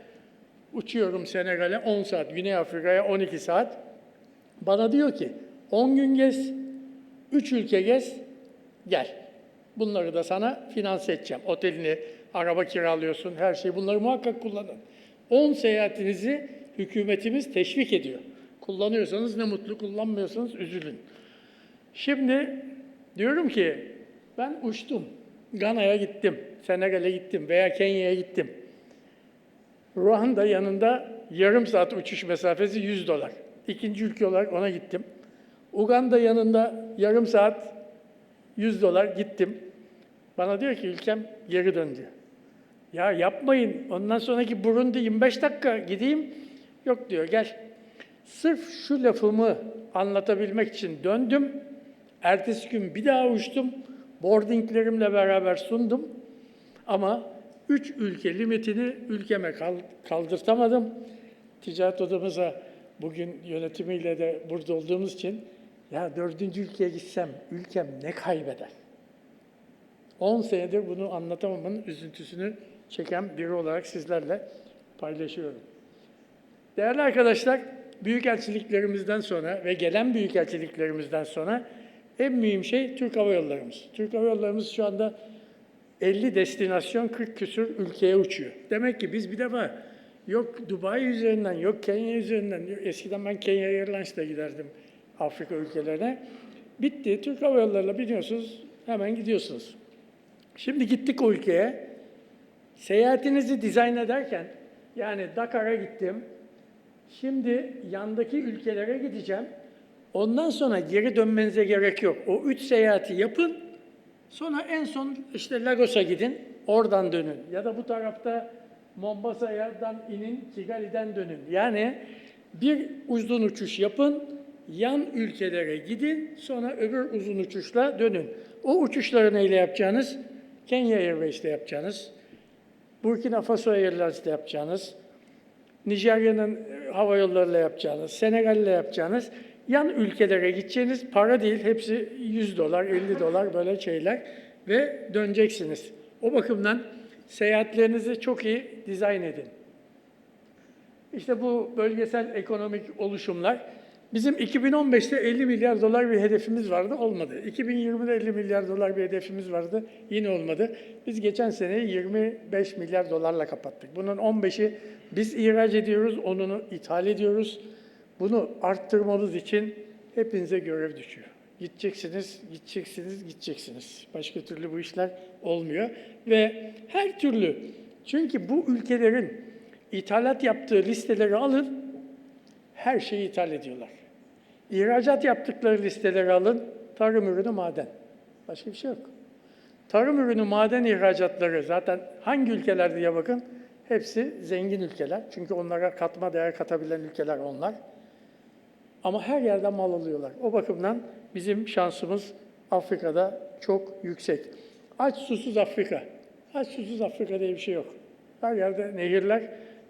uçuyorum Senegal'e 10 saat, Güney Afrika'ya 12 saat. Bana diyor ki 10 gün gez, 3 ülke gez, gel. Bunları da sana finanse edeceğim. Otelini, araba kiralıyorsun, her şeyi bunları muhakkak kullanın. 10 seyahatinizi hükümetimiz teşvik ediyor. Kullanıyorsanız ne mutlu, kullanmıyorsanız üzülün. Şimdi diyorum ki ben uçtum. Gana'ya gittim, Senegal'e gittim veya Kenya'ya gittim. Ruanda yanında yarım saat uçuş mesafesi $100. İkinci ülke olarak ona gittim. Uganda yanında yarım saat $100 gittim. Bana diyor ki ülkem geri dön diyor. Ya yapmayın. Ondan sonraki Burundi 25 dakika gideyim. Yok diyor gel. Sırf şu lafımı anlatabilmek için döndüm. Ertesi gün bir daha uçtum. Boardinglerimle beraber sundum. Ama 3 ülke limitini ülkeme kaldırtamadım. Ticaret odamıza bugün yönetimiyle de burada olduğumuz için ya 4. ülkeye gitsem ülkem ne kaybeder? 10 senedir bunu anlatamamın üzüntüsünü çeken biri olarak sizlerle paylaşıyorum. Değerli arkadaşlar, büyükelçiliklerimizden sonra ve gelen büyükelçiliklerimizden sonra en mühim şey Türk Hava Yollarımız. Türk Hava Yollarımız şu anda 50 destinasyon 40 küsur ülkeye uçuyor. Demek ki biz bir defa yok Dubai üzerinden, yok Kenya üzerinden, eskiden ben Kenya Airlines'la giderdim Afrika ülkelerine. Bitti. Türk Hava Yolları'yla biliyorsunuz, hemen gidiyorsunuz. Şimdi gittik o ülkeye. Seyahatinizi dizayn ederken, yani Dakar'a gittim. Şimdi yandaki ülkelere gideceğim. Ondan sonra geri dönmenize gerek yok. O 3 seyahati yapın. Sonra en son işte Lagos'a gidin, oradan dönün. Ya da bu tarafta Mombasa'dan inin, Kigali'den dönün. Yani bir uzun uçuş yapın, yan ülkelere gidin, sonra öbür uzun uçuşla dönün. O uçuşları neyle yapacağınız? Kenya Airways'te yapacağınız, Burkina Faso Airlines'te yapacağınız, Nijerya'nın hava yollarıyla yapacağınız, Senegal'le yapacağınız, yan ülkelere gideceğiniz para değil, hepsi $100, $50 böyle şeyler ve döneceksiniz. O bakımdan seyahatlerinizi çok iyi dizayn edin. İşte bu bölgesel ekonomik oluşumlar, bizim 2015'te $50 milyar bir hedefimiz vardı, olmadı. 2020'de $50 milyar bir hedefimiz vardı, yine olmadı. Biz geçen seneyi $25 milyar kapattık. Bunun 15'i biz ihraç ediyoruz, 10'unu ithal ediyoruz. Bunu arttırmamız için hepinize görev düşüyor. Gideceksiniz, gideceksiniz, gideceksiniz. Başka türlü bu işler olmuyor. Ve her türlü, çünkü bu ülkelerin ithalat yaptığı listeleri alın, her şeyi ithal ediyorlar. İhracat yaptıkları listeleri alın, tarım ürünü, maden. Başka bir şey yok. Tarım ürünü, maden ihracatları zaten hangi ülkeler diye bakın, hepsi zengin ülkeler. Çünkü onlara katma değer katabilen ülkeler onlar. Ama her yerden mal alıyorlar. O bakımdan bizim şansımız Afrika'da çok yüksek. Aç susuz Afrika. Aç susuz Afrika diye bir şey yok. Her yerde nehirler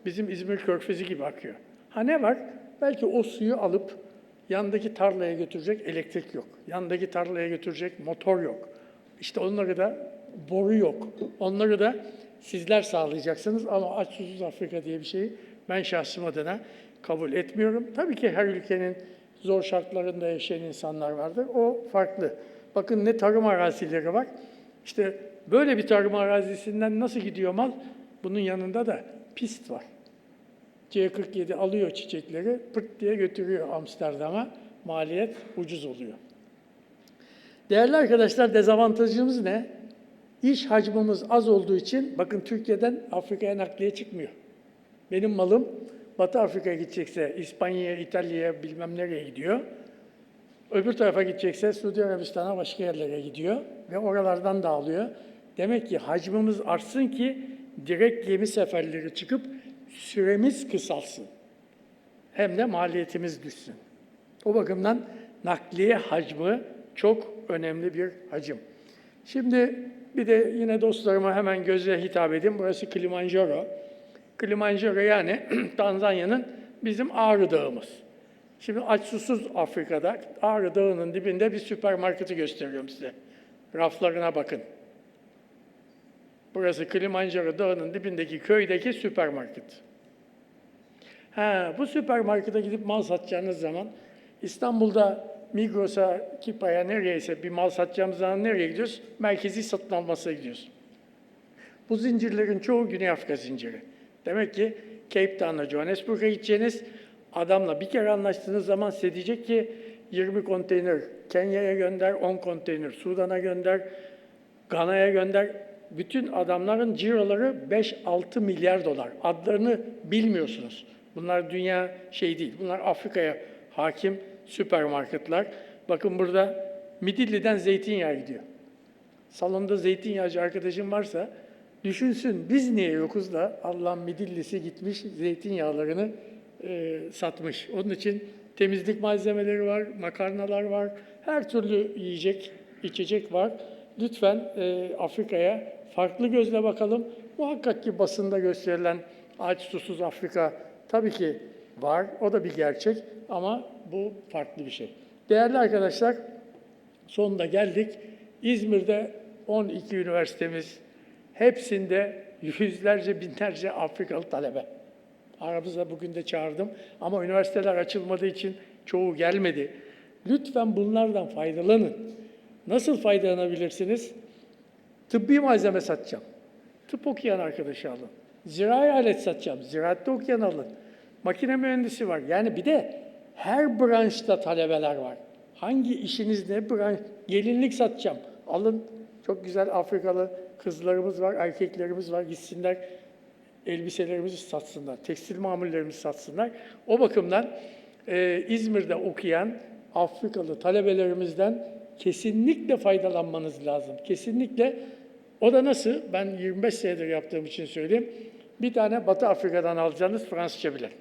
bizim İzmir Körfezi gibi akıyor. Ha ne var? Belki o suyu alıp yandaki tarlaya götürecek elektrik yok. Yandaki tarlaya götürecek motor yok. İşte onları da boru yok. Onları da sizler sağlayacaksınız ama aç susuz Afrika diye bir şeyi ben şahsım adına kabul etmiyorum. Tabii ki her ülkenin zor şartlarında yaşayan insanlar vardır. O farklı. Bakın ne tarım arazileri var. İşte böyle bir tarım arazisinden nasıl gidiyor mal? Bunun yanında da pist var. C47 alıyor çiçekleri, pırt diye götürüyor Amsterdam'a. Maliyet ucuz oluyor. Değerli arkadaşlar, dezavantajımız ne? İş hacmimiz az olduğu için, bakın Türkiye'den Afrika'ya nakliye çıkmıyor. Benim malım Batı Afrika'ya gidecekse, İspanya'ya, İtalya'ya bilmem nereye gidiyor. Öbür tarafa gidecekse Suudi Arabistan'a, başka yerlere gidiyor ve oralardan dağılıyor. Demek ki hacmimiz artsın ki direkt gemi seferleri çıkıp süremiz kısalsın. Hem de maliyetimiz düşsün. O bakımdan nakliye hacmi çok önemli bir hacim. Şimdi bir de yine dostlarıma hemen gözle hitap edeyim. Burası Kilimanjaro. Kilimanjaro yani Tanzanya'nın bizim Ağrı Dağımız. Şimdi aç susuz Afrika'da Ağrı Dağı'nın dibinde bir süpermarketi gösteriyorum size. Raflarına bakın. Burası Kilimanjaro Dağı'nın dibindeki köydeki süpermarket. Bu süpermarkete gidip mal satacağınız zaman İstanbul'da Migros'a, Kipa'ya nereyse bir mal satacağımız zaman nereye gidiyoruz? Merkezi satın almasına gidiyoruz. Bu zincirlerin çoğu Güney Afrika zinciri. Demek ki Cape Town'a, Johannesburg'a gideceğiniz adamla bir kere anlaştığınız zaman size diyecek ki 20 konteyner Kenya'ya gönder, 10 konteyner Sudan'a gönder, Gana'ya gönder. Bütün adamların ciroları 5-6 milyar dolar. Adlarını bilmiyorsunuz. Bunlar dünya değil. Bunlar Afrika'ya hakim süpermarketler. Bakın burada Midilli'den zeytinyağı gidiyor. Salonda zeytinyağcı arkadaşım varsa düşünsün biz niye yokuz da Allah'ın Midilli'si gitmiş zeytinyağlarını satmış. Onun için temizlik malzemeleri var, makarnalar var, her türlü yiyecek, içecek var. Lütfen Afrika'ya farklı gözle bakalım. Muhakkak ki basında gösterilen aç susuz Afrika tabii ki var, o da bir gerçek ama bu farklı bir şey. Değerli arkadaşlar, sonunda geldik. İzmir'de 12 üniversitemiz, hepsinde yüzlerce, binlerce Afrikalı talebe. Aramızda bugün de çağırdım ama üniversiteler açılmadığı için çoğu gelmedi. Lütfen bunlardan faydalanın. Nasıl faydalanabilirsiniz? Tıbbi malzeme satacağım. Tıp okuyan arkadaşı alın. Zirai alet satacağım. Ziraatte okuyan alın. Makine mühendisi var. Yani bir de her branşta talebeler var. Hangi işiniz ne branş? Gelinlik satacağım. Alın. Çok güzel Afrikalı kızlarımız var, erkeklerimiz var. Gitsinler elbiselerimizi satsınlar. Tekstil mamullerimizi satsınlar. O bakımdan İzmir'de okuyan Afrikalı talebelerimizden kesinlikle faydalanmanız lazım. Kesinlikle. O da nasıl? Ben 25 senedir yaptığım için söyleyeyim. Bir tane Batı Afrika'dan alacağınız Fransızca bilen.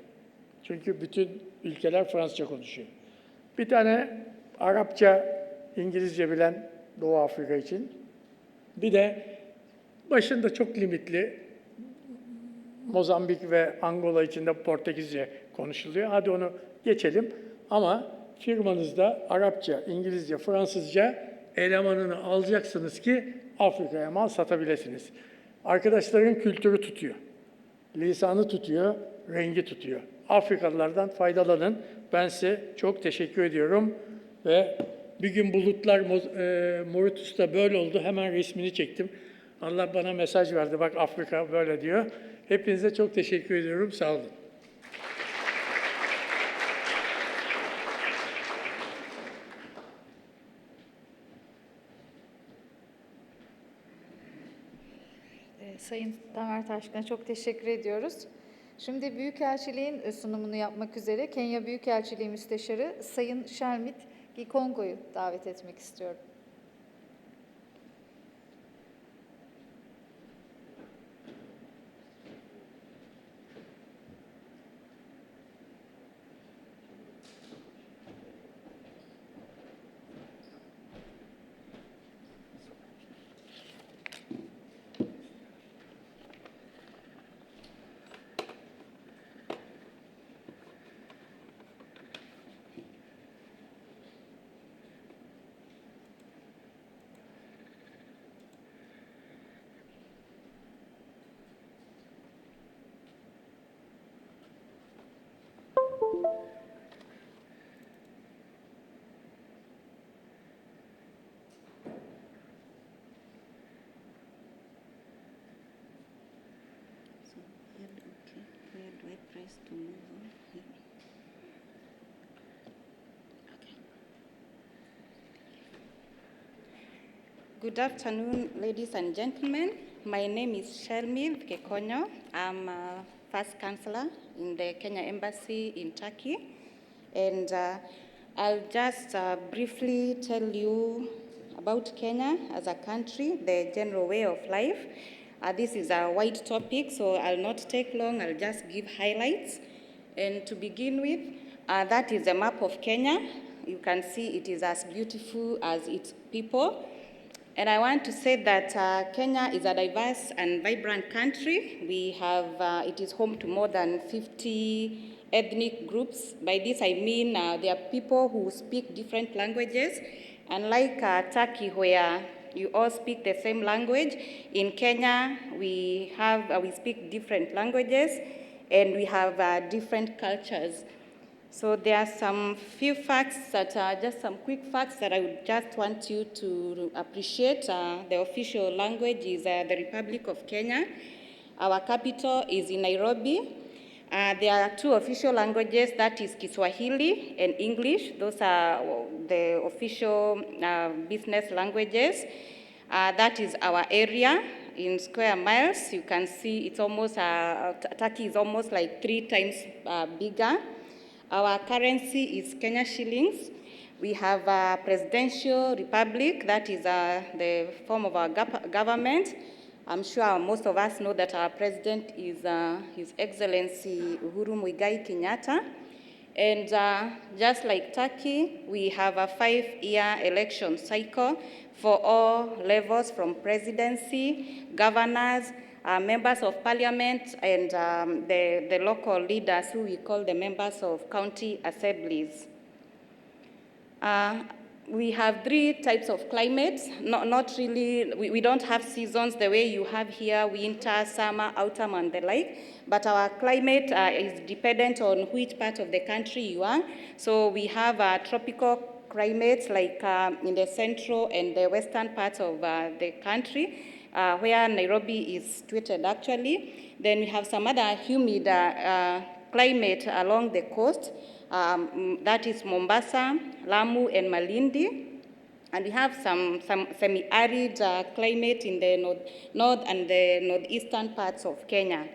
Çünkü bütün ülkeler Fransızca konuşuyor. Bir tane Arapça, İngilizce bilen Doğu Afrika için. Bir de başında çok limitli Mozambik ve Angola için de Portekizce konuşuluyor. Hadi onu geçelim. Ama firmanızda Arapça, İngilizce, Fransızca elemanını alacaksınız ki Afrika'ya mal satabilirsiniz. Arkadaşların kültürü tutuyor. Lisanı tutuyor, rengi tutuyor. Afrikalılardan faydalanın. Ben size çok teşekkür ediyorum. Ve bir gün bulutlar Mauritius'ta böyle oldu. Hemen resmini çektim. Allah bana mesaj verdi. Bak Afrika böyle diyor. Hepinize çok teşekkür ediyorum. Sağ olun. Sayın Tamer Taşkın'a çok teşekkür ediyoruz. Şimdi Büyükelçiliğin sunumunu yapmak üzere Kenya Büyükelçiliği Müsteşarı Sayın Shelmith W davet etmek istiyorum. Where do I press to move on? Here. Okay. Good afternoon, ladies and gentlemen. My name is Shelmith W. I'm a first counselor in the Kenya Embassy in Turkey. And I'll just briefly tell you about Kenya as a country, the general way of life. This is a wide topic, so I'll not take long. I'll just give highlights. And to begin with, that is a map of Kenya. You can see it is as beautiful as its people. And I want to say that Kenya is a diverse and vibrant country. We have, it is home to more than 50 ethnic groups. By this I mean there are people who speak different languages. Unlike Turkey, where you all speak the same language, in Kenya we speak different languages and we have different cultures. So there are some few facts that are just some quick facts that I would just want you to appreciate. The official language is the Republic of Kenya. Our capital is in Nairobi. There are two official languages, that is Kiswahili and English. Those are the official business languages. That is our area in square miles. You can see it's almost, Turkey is almost like 3 times bigger. Our currency is Kenya shillings. We have a presidential republic, that is the form of our government. I'm sure most of us know that our president is His Excellency Uhuru Muigai Kenyatta. And just like Turkey, we have a 5-year election cycle for all levels, from presidency, governors, members of parliament, and the local leaders, who we call the members of county assemblies. We have 3 types of climates. Not really, we don't have seasons the way you have here, winter, summer, autumn, and the like. But our climate is dependent on which part of the country you are. So we have tropical climates, like in the central and the western parts of the country, where Nairobi is situated actually. Then we have some other humid climate along the coast. That is Mombasa, Lamu, and Malindi. And we have some semi-arid climate in the north and the northeastern parts of Kenya.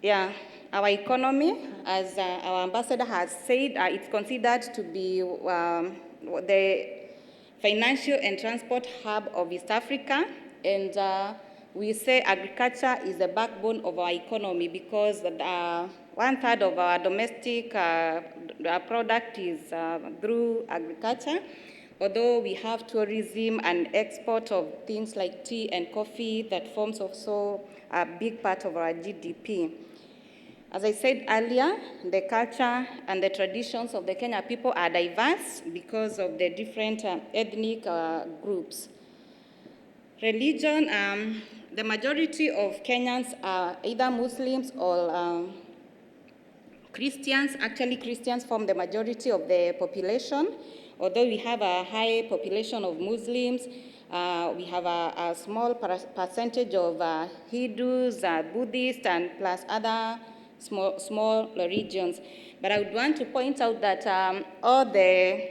Yeah, our economy, as our ambassador has said, it's considered to be the financial and transport hub of East Africa. And we say agriculture is the backbone of our economy, because 1/3 of our domestic product is through agriculture, although we have tourism and export of things like tea and coffee that forms also a big part of our GDP. As I said earlier, the culture and the traditions of the Kenya people are diverse because of the different ethnic groups. Religion, the majority of Kenyans are either Muslims or Christians. Actually, Christians form the majority of the population. Although we have a high population of Muslims, we have a small percentage of Hindus, Buddhists, and plus other small religions. But I would want to point out that all the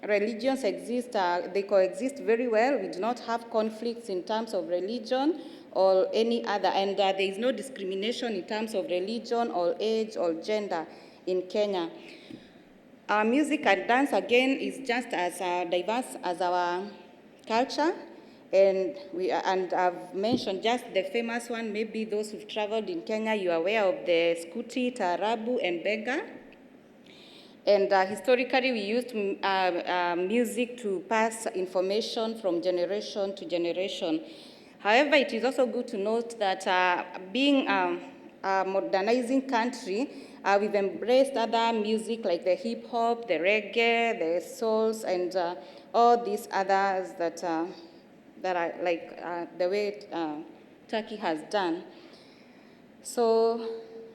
religions exist, they coexist very well. We do not have conflicts in terms of religion or any other, and there is no discrimination in terms of religion or age or gender in Kenya. Our music and dance, again, is just as diverse as our culture. And I've mentioned just the famous one. Maybe those who've traveled in Kenya, you are aware of the Skuti, Taarabu, and Bega. And historically, we used music to pass information from generation to generation. However, it is also good to note that being a modernizing country, we've embraced other music like the hip hop, the reggae, the souls, and all these others that are like the way Turkey has done. So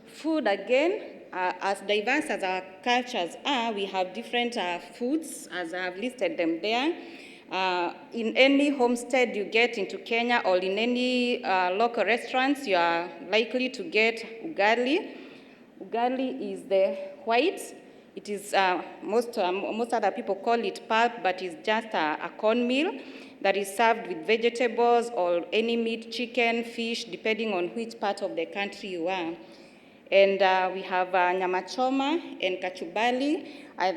food, again, as diverse as our cultures are, we have different foods, as I've listed them there. In any homestead you get into Kenya, or in any local restaurants, you are likely to get ugali. Ugali is the white. It is, most other people call it pulp, but it's just a cornmeal that is served with vegetables or any meat, chicken, fish, depending on which part of the country you are. And we have nyama choma and kachubali.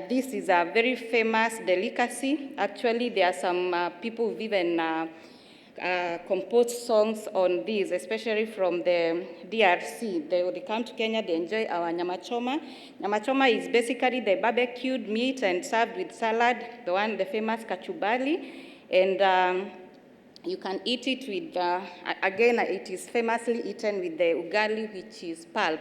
This is a very famous delicacy. Actually, there are some people who've even composed songs on this, especially from the DRC. They come to Kenya, they enjoy our nyama choma. Nyama choma is basically the barbecued meat and served with salad, the famous kachubali. And you can eat it with, again, it is famously eaten with the ugali, which is pulp.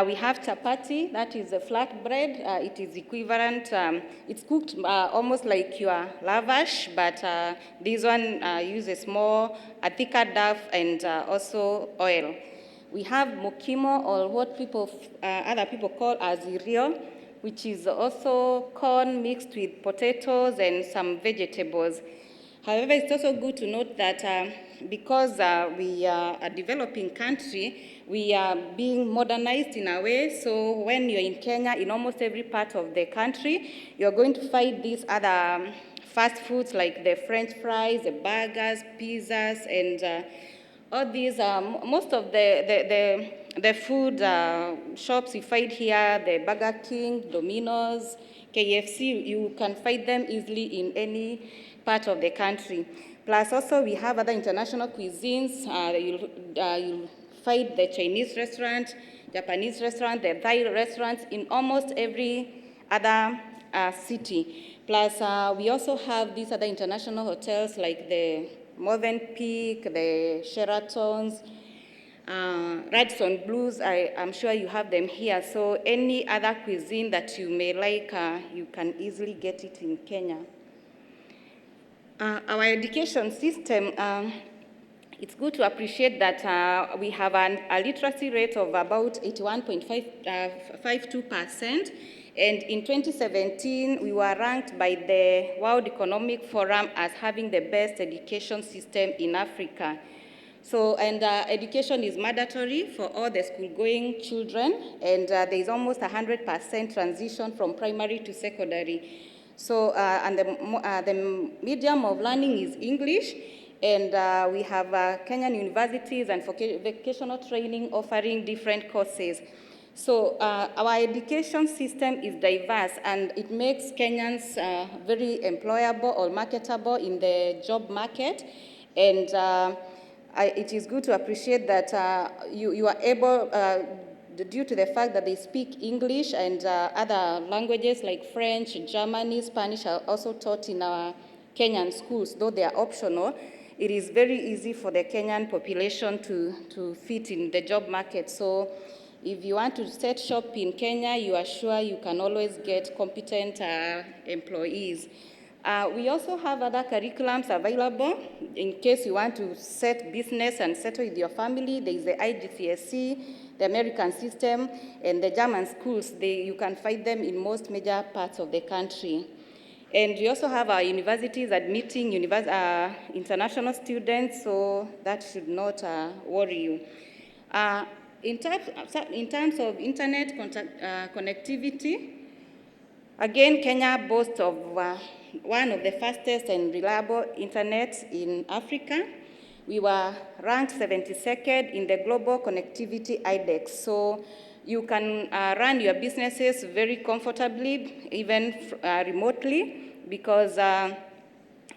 We have chapati, that is a flat bread. It is equivalent, it's cooked almost like your lavash, but this one uses more, a thicker dough and also oil. We have mokimo, or what other people call azirio, which is also corn mixed with potatoes and some vegetables. However, it's also good to note that because we are a developing country, we are being modernized in a way. So when you're in Kenya, in almost every part of the country, you're going to find these other fast foods like the French fries, the burgers, pizzas, and all these. Most of the food shops you find here, the Burger King, Domino's, KFC, you can find them easily in any part of the country. Plus also we have other international cuisines. You'll find the Chinese restaurant, Japanese restaurant, the Thai restaurants in almost every other city. Plus we also have these other international hotels like the Movenpick, the Sheratons, Radisson Blues. I'm sure you have them here. So any other cuisine that you may like, you can easily get it in Kenya. Our education system, it's good to appreciate that we have a literacy rate of about 81.52%. And in 2017, we were ranked by the World Economic Forum as having the best education system in Africa. So, and education is mandatory for all the school-going children, and there is almost 100% transition from primary to secondary. So, and the medium of learning is English, and we have Kenyan universities and vocational training offering different courses. So our education system is diverse, and it makes Kenyans very employable or marketable in the job market. And it is good to appreciate that you are able, due to the fact that they speak English and other languages like French, German, Spanish are also taught in our Kenyan schools, though they are optional. It is very easy for the Kenyan population to fit in the job market. So if you want to set shop in Kenya, you are sure you can always get competent employees. We also have other curriculums available in case you want to set business and settle with your family. There is the IGCSE, the American system, and the German schools. You can find them in most major parts of the country. And we also have our universities admitting international students, so that should not worry you. In terms of internet connectivity, again, Kenya boasts of one of the fastest and reliable internet in Africa. We were ranked 72nd in the Global Connectivity Index. So you can run your businesses very comfortably, even remotely, because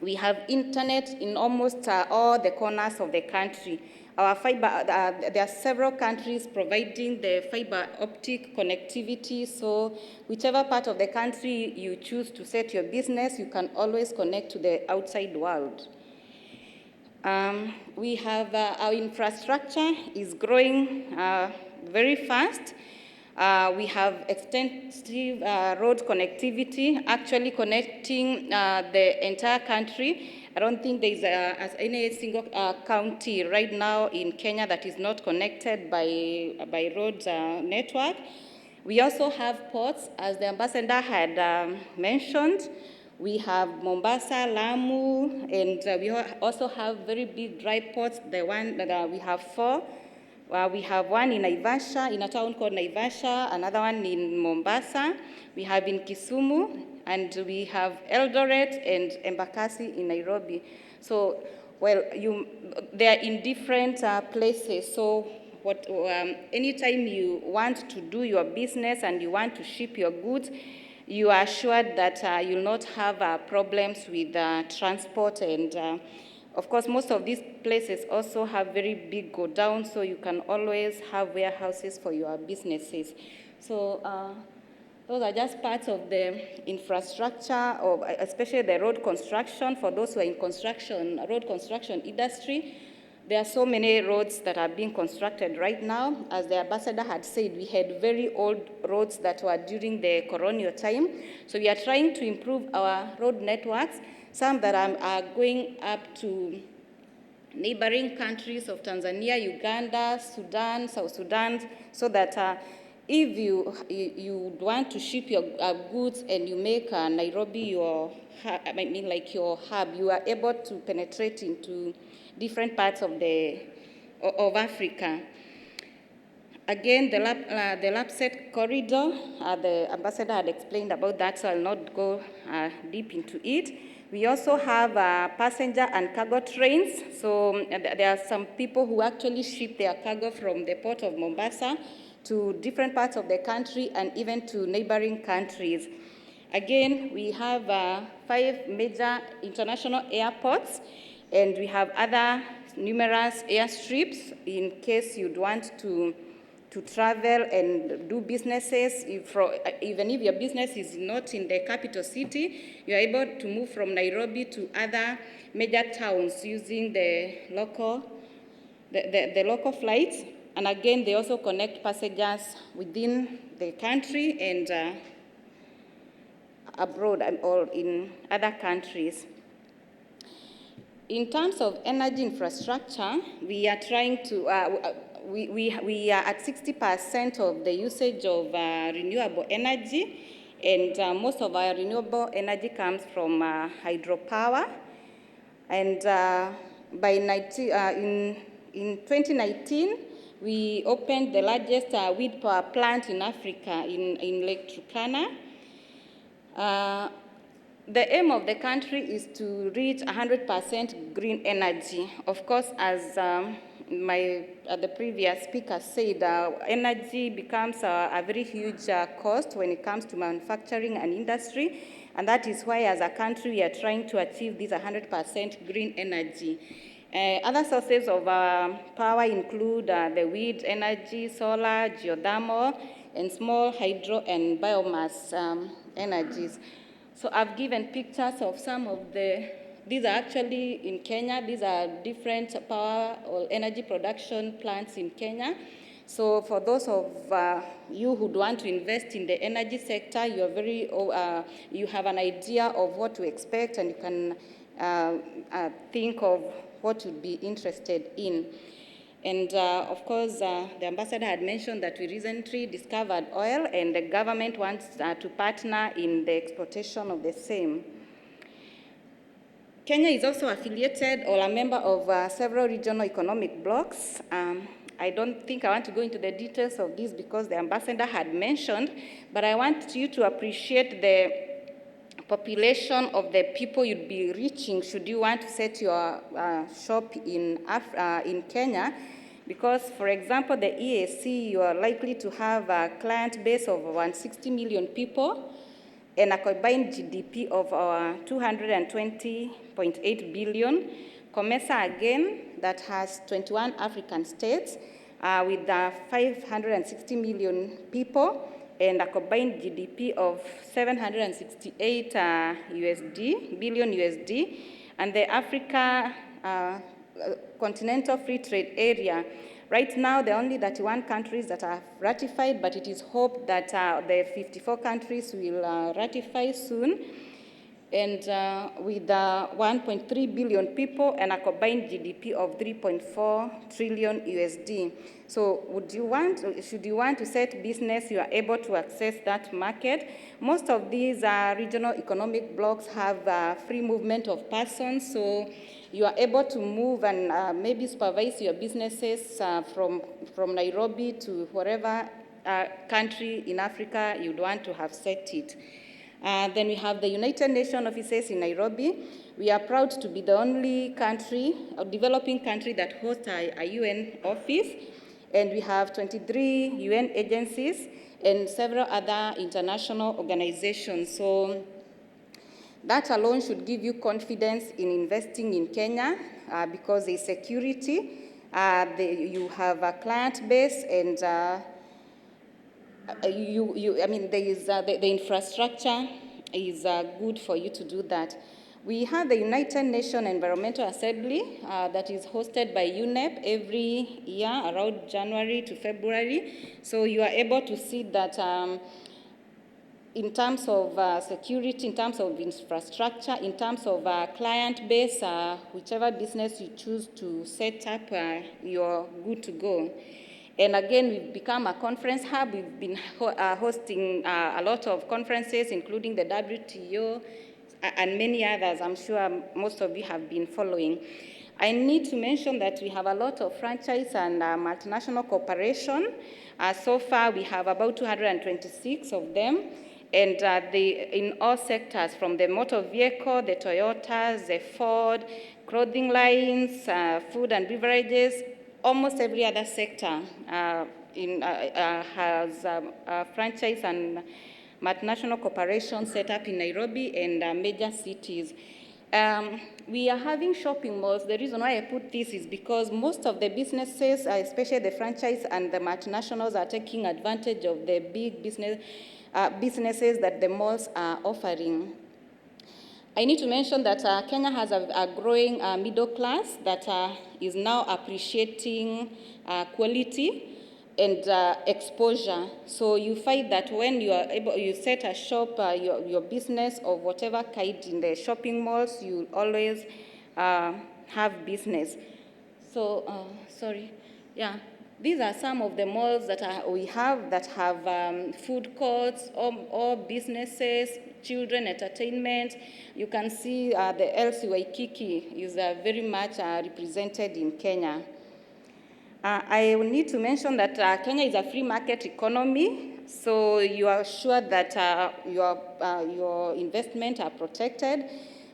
we have internet in almost all the corners of the country. Our fiber, there are several countries providing the fiber optic connectivity, so whichever part of the country you choose to set your business, you can always connect to the outside world. We have our infrastructure is growing very fast. We have extensive road connectivity, actually connecting the entire country. I don't think there is any single county right now in Kenya that is not connected by road network. We also have ports, as the ambassador had mentioned. We have Mombasa, Lamu, and we also have very big dry ports. The one that we have 4. We have one in Naivasha, in a town called Naivasha, another one in Mombasa. We have in Kisumu, and we have Eldoret and Embakasi in Nairobi. So, well, they are in different places. So, anytime you want to do your business and you want to ship your goods, you are assured that you'll not have problems with transport. And of course, most of these places also have very big go-downs, so you can always have warehouses for your businesses. So those are just parts of the infrastructure, especially the road construction. For those who are in road construction industry, there are so many roads that are being constructed right now. As the ambassador had said, we had very old roads that were during the colonial time. So we are trying to improve our road networks, some that are going up to neighboring countries of Tanzania, Uganda, Sudan, South Sudan, so that if you want to ship your goods and you make Nairobi your hub, you are able to penetrate into different parts of Africa. Again, the LAPSET corridor, the ambassador had explained about that, so I'll not go deep into it. We also have passenger and cargo trains. So there are some people who actually ship their cargo from the port of Mombasa to different parts of the country and even to neighboring countries. Again, we have 5 major international airports, and we have other numerous airstrips in case you'd want to travel and do businesses. Even if your business is not in the capital city, you're able to move from Nairobi to other major towns using the local flights. And again, they also connect passengers within the country and abroad or in other countries. In terms of energy infrastructure, we are trying to we are at 60% of the usage of renewable energy, and most of our renewable energy comes from hydropower. And in 2019, we opened the largest wind power plant in Africa in Lake Turkana. The aim of the country is to reach 100% green energy. Of course, as the previous speaker said, energy becomes a very huge cost when it comes to manufacturing and industry, and that is why as a country we are trying to achieve this 100% green energy. Other sources of power include the wind energy, solar, geothermal, and small hydro and biomass energies. So I've given pictures of some of these are actually in Kenya. These are different power or energy production plants in Kenya. So for those of you who want to invest in the energy sector, you have an idea of what to expect, and you can think of what you'd be interested in. And of course, the ambassador had mentioned that we recently discovered oil, and the government wants to partner in the exploitation of the same. Kenya is also affiliated or a member of several regional economic blocs. I don't think I want to go into the details of this because the ambassador had mentioned, but I want you to appreciate the population of the people you'd be reaching should you want to set your shop in Kenya. Because, for example, the EAC, you are likely to have a client base of around 60 million people and a combined GDP of 220.8 billion. COMESA, again, that has 21 African states with 560 million people and a combined GDP of 768 billion USD. And the Africa Continental Free Trade Area, right now there are only 31 countries that have ratified, but it is hoped that the 54 countries will ratify soon. And with 1.3 billion people and a combined GDP of 3.4 trillion USD. So should you want to set business, you are able to access that market. Most of these regional economic blocs have free movement of persons, so you are able to move and maybe supervise your businesses from Nairobi to wherever country in Africa you'd want to have set it. Then we have the United Nations offices in Nairobi. We are proud to be the only country, a developing country that hosts a UN office, and we have 23 UN agencies and several other international organizations. So that alone should give you confidence in investing in Kenya because there's security, you have a client base, and the infrastructure is good for you to do that. We have the United Nations Environmental Assembly that is hosted by UNEP every year around January to February. So you are able to see that in terms of security, in terms of infrastructure, in terms of client base, whichever business you choose to set up, you're good to go. And again, we've become a conference hub. We've been hosting a lot of conferences, including the WTO and many others. I'm sure most of you have been following. I need to mention that we have a lot of franchise and multinational cooperation. So far, we have about 226 of them. And in all sectors, from the motor vehicle, the Toyotas, the Ford, clothing lines, food and beverages, almost every other sector has a franchise and multinational cooperation set up in Nairobi and major cities. We are having shopping malls. The reason why I put this is because most of the businesses, especially the franchise and the multinationals, are taking advantage of the big businesses that the malls are offering. I need to mention that Kenya has a growing middle class that is now appreciating quality and exposure. So you find that when you set a shop, your business of whatever kind in the shopping malls, you always have business. So, these are some of the malls that we have that have food courts, all businesses, children entertainment. You can see the LC Waikiki is very much represented in Kenya. I will need to mention that Kenya is a free market economy, so you are sure that your investments are protected.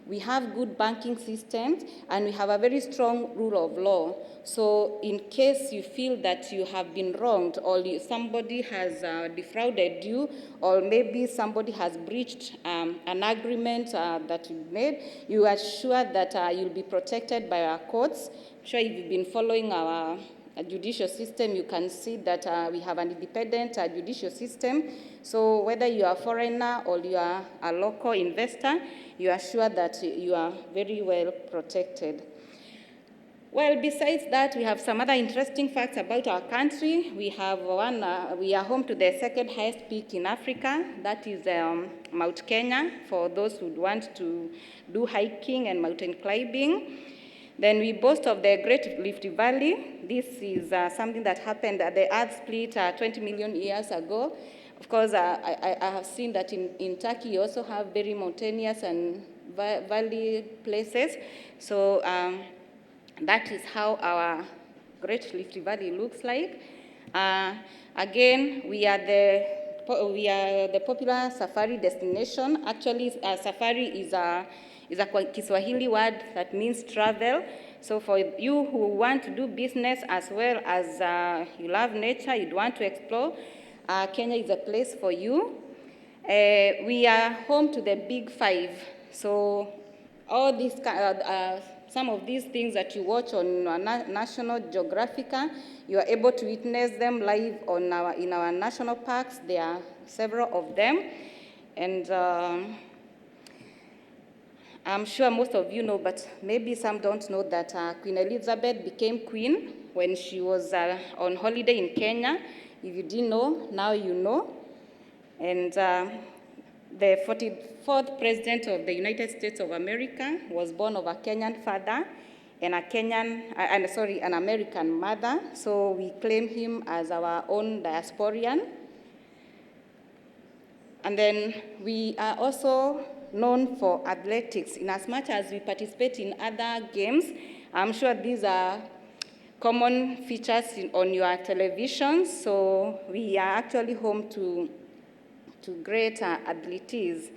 We have good banking systems, and we have a very strong rule of law. So in case you feel that you have been wronged, or somebody has defrauded you, or maybe somebody has breached an agreement that you made, you are sure that you'll be protected by our courts. I'm sure if you've been following our judicial system, you can see that we have an independent judicial system. So whether you are a foreigner or you are a local investor, you are sure that you are very well protected. Well, besides that, we have some other interesting facts about our country. We have we are home to the second highest peak in Africa. That is Mount Kenya, for those who want to do hiking and mountain climbing. Then we boast of the Great Rift Valley. This is something that happened at the Earth split 20 million years ago. Of course, I have seen that in Turkey you also have very mountainous and valley places. So that is how our Great Rift Valley looks like. Again, we are the popular safari destination. Actually, safari is a Kiswahili word that means travel. So for you who want to do business as well as you love nature, you'd want to explore, Kenya is a place for you. We are home to the Big Five. So all these, some of these things that you watch on National Geographic, you are able to witness them live in our national parks. There are several of them. And I'm sure most of you know, but maybe some don't know that Queen Elizabeth became queen when she was on holiday in Kenya. If you didn't know, now you know. And the 44th president of the United States of America was born of a Kenyan father and an American mother. So we claim him as our own diasporian. And then we are also known for athletics. In as much as we participate in other games, I'm sure these are common features on your television. So we are actually home to great athletes.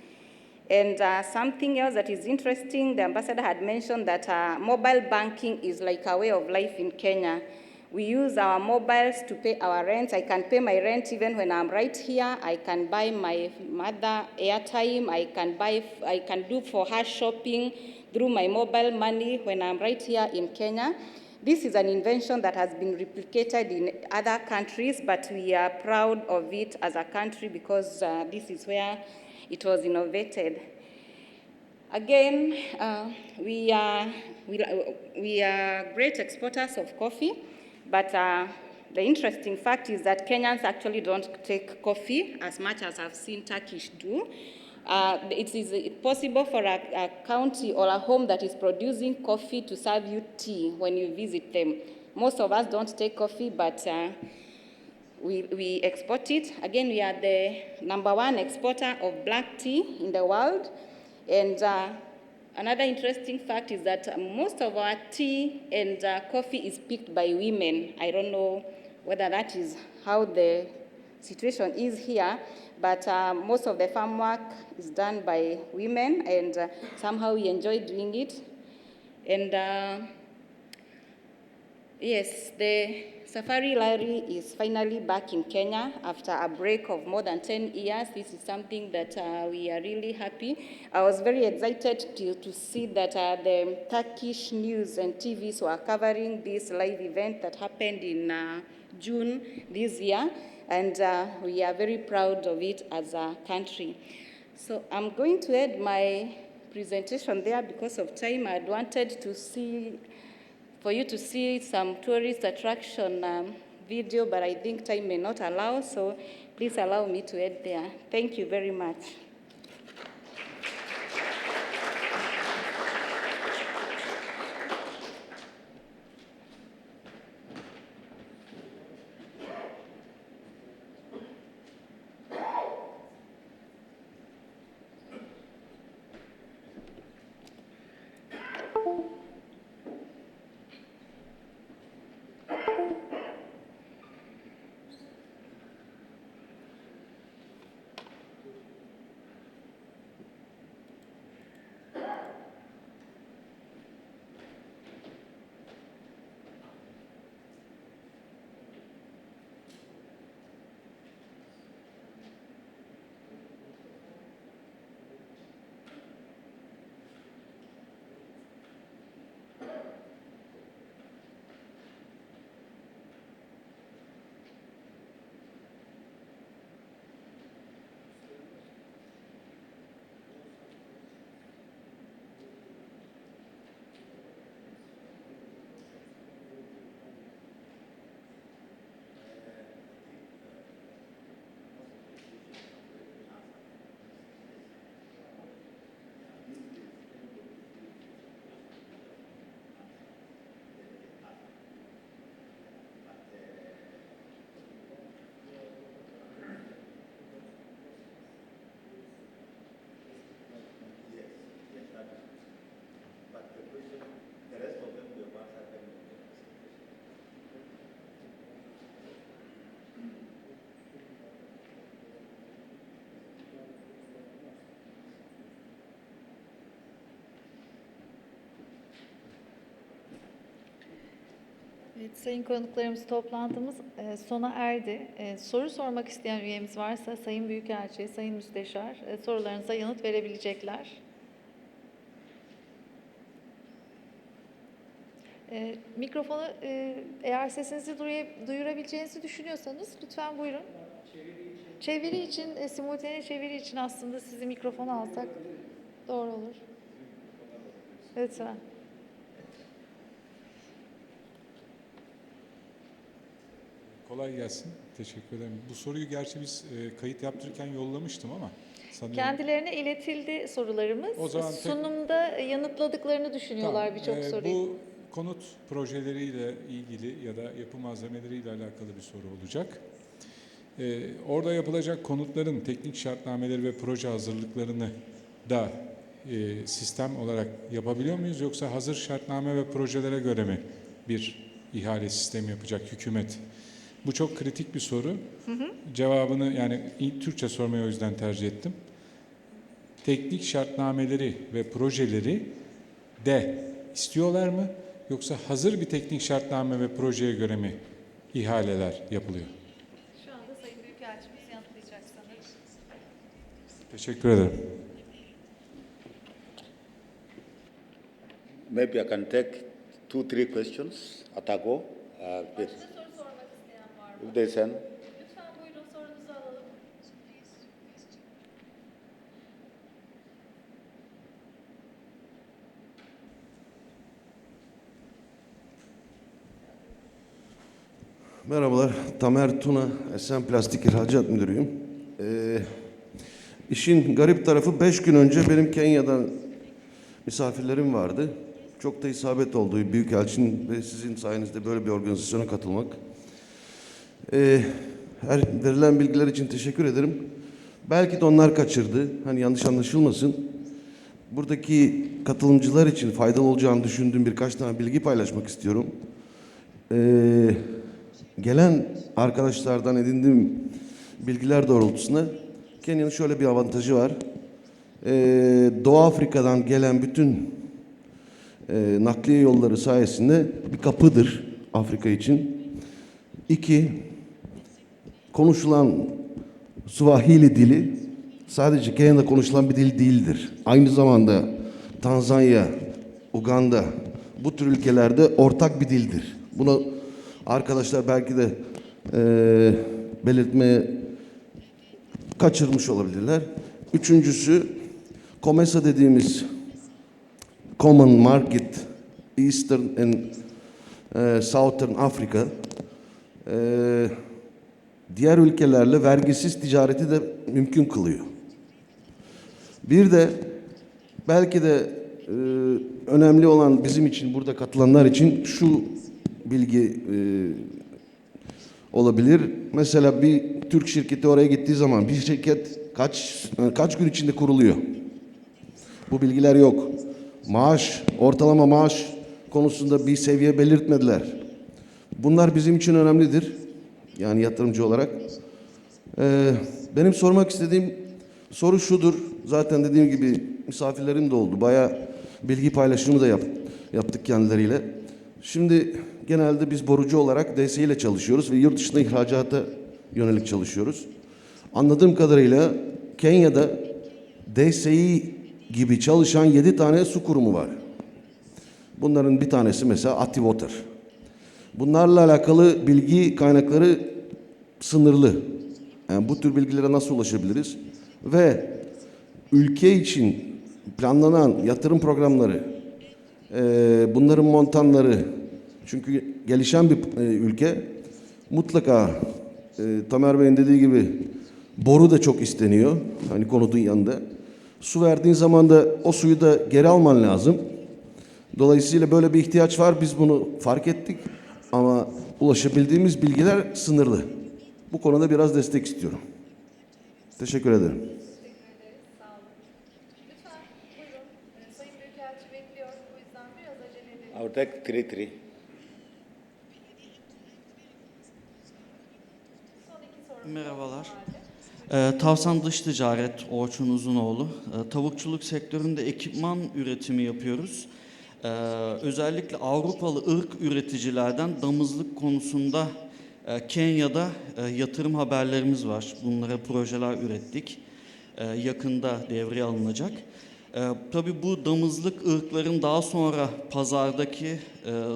And something else that is interesting, the ambassador had mentioned that mobile banking is like a way of life in Kenya. We use our mobiles to pay our rent. I can pay my rent even when I'm right here. I can buy my mother airtime. I can do for her shopping through my mobile money when I'm right here in Kenya. This is an invention that has been replicated in other countries, but we are proud of it as a country because this is where it was innovated. Again, we are great exporters of coffee, but the interesting fact is that Kenyans actually don't take coffee as much as I've seen Turkish do. It is possible for a county or a home that is producing coffee to serve you tea when you visit them. Most of us don't take coffee, but we export it. Again, we are the #1 exporter of black tea in the world. And another interesting fact is that most of our tea and coffee is picked by women. I don't know whether that is how the situation is here, but most of the farm work is done by women, and somehow we enjoy doing it. And yes, the Safari Lari is finally back in Kenya after a break of more than 10 years. This is something that we are really happy. I was very excited to see that the Turkish news and TVs were covering this live event that happened in June this year, and we are very proud of it as a country. So I'm going to end my presentation there because of time. I'd wanted to for you to see some tourist attraction video, but I think time may not allow, so please allow me to end there. Thank you very much. Evet, sayın konuklarımız, toplantımız sona erdi. Soru sormak isteyen üyemiz varsa Sayın Büyükelçi, Sayın Müsteşar sorularınıza yanıt verebilecekler. Mikrofonu eğer sesinizi duyurabileceğinizi düşünüyorsanız lütfen buyurun. Çeviri için, simultane çeviri için aslında sizi mikrofona alsak doğru olur. Lütfen. Kolay gelsin. Teşekkür ederim. Bu soruyu gerçi biz kayıt yaptırırken yollamıştım ama sanıyorum... Kendilerine iletildi sorularımız. O zaman sunumda yanıtladıklarını düşünüyorlar tamam. Birçok soruyu. Bu konut projeleriyle ilgili ya da yapı malzemeleriyle alakalı bir soru olacak. Orada yapılacak konutların teknik şartnameleri ve proje hazırlıklarını da sistem olarak yapabiliyor muyuz? Yoksa hazır şartname ve projelere göre mi bir ihale sistemi yapacak hükümet? Bu çok kritik bir soru. Cevabını yani Türkçe sormayı o yüzden tercih ettim. Teknik şartnameleri ve projeleri de istiyorlar mı? Yoksa hazır bir teknik şartname ve projeye göre mi ihaleler yapılıyor? Şu anda Sayın Büyükelçimiz yanıtlayacak sanırım. Teşekkür ederim. Maybe I can take 2-3 questions at a go. Başka soru sormak isteyen var mı? If there's any. Lütfen buyurun, sorunuzu alalım. Merhabalar, Tamer Tuna, Esen Plastik İhracat Müdürüyüm. İşin garip tarafı 5 gün önce benim Kenya'dan misafirlerim vardı. Çok da isabet oldu Büyükelçinin ve sizin sayenizde böyle bir organizasyona katılmak. Her verilen bilgiler için teşekkür ederim. Belki de onlar kaçırdı, hani yanlış anlaşılmasın. Buradaki katılımcılar için faydalı olacağını düşündüğüm birkaç tane bilgi paylaşmak istiyorum. Gelen arkadaşlardan edindiğim bilgiler doğrultusunda Kenya'nın şöyle bir avantajı var. Doğu Afrika'dan gelen bütün nakliye yolları sayesinde bir kapıdır Afrika için. 2. Konuşulan Swahili dili sadece Kenya'da konuşulan bir dil değildir. Aynı zamanda Tanzanya, Uganda bu tür ülkelerde ortak bir dildir. Bunu arkadaşlar belki de belirtmeye kaçırmış olabilirler. Üçüncüsü, COMESA dediğimiz Common Market, Eastern and Southern Africa, diğer ülkelerle vergisiz ticareti de mümkün kılıyor. Bir de belki de önemli olan bizim için, burada katılanlar için şu bilgi olabilir. Mesela bir Türk şirketi oraya gittiği zaman bir şirket kaç gün içinde kuruluyor? Bu bilgiler yok. Maaş, ortalama maaş konusunda bir seviye belirtmediler. Bunlar bizim için önemlidir. Yani yatırımcı olarak. Benim sormak istediğim soru şudur. Zaten dediğim gibi misafirlerim de oldu. Bayağı bilgi paylaşımı da yaptık kendileriyle. Şimdi genelde biz borucu olarak DSİ ile çalışıyoruz ve yurt dışında ihracata yönelik çalışıyoruz. Anladığım kadarıyla Kenya'da DSİ gibi çalışan 7 tane su kurumu var. Bunların bir tanesi mesela Atiwater. Bunlarla alakalı bilgi kaynakları sınırlı. Yani bu tür bilgilere nasıl ulaşabiliriz? Ve ülke için planlanan yatırım programları, bunların montanları, çünkü gelişen bir ülke mutlaka Tamer Bey'in dediği gibi boru da çok isteniyor. Hani konutun yanında. Su verdiğin zaman da o suyu da geri alman lazım. Dolayısıyla böyle bir ihtiyaç var. Biz bunu fark ettik. Ama ulaşabildiğimiz bilgiler sınırlı. Bu konuda biraz destek istiyorum. Teşekkür ederim. Sağ olun. Lütfen buyurun. Sayın Büyükelçi bekliyor. O yüzden biraz acele edelim. I will take 3. Son iki sorumuz Merhabalar. vardı. Tavsan Dış Ticaret, Orçun Uzunoğlu. Tavukçuluk sektöründe ekipman üretimi yapıyoruz. Özellikle Avrupalı ırk üreticilerden damızlık konusunda Kenya'da yatırım haberlerimiz var. Bunlara projeler ürettik. Yakında devreye alınacak. Tabii bu damızlık ırkların daha sonra pazardaki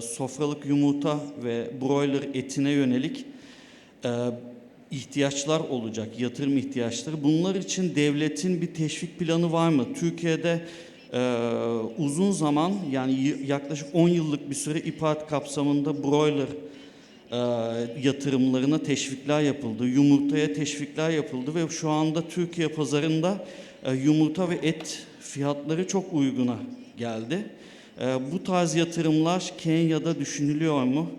sofralık yumurta ve broiler etine yönelik ihtiyaçlar olacak, yatırım ihtiyaçları. Bunlar için devletin bir teşvik planı var mı? Türkiye'de uzun zaman, yani yaklaşık 10 yıllık bir süre İPAD kapsamında broiler yatırımlarına teşvikler yapıldı, yumurtaya teşvikler yapıldı ve şu anda Türkiye pazarında yumurta ve et fiyatları çok uyguna geldi. Bu tarz yatırımlar Kenya'da düşünülüyor mu?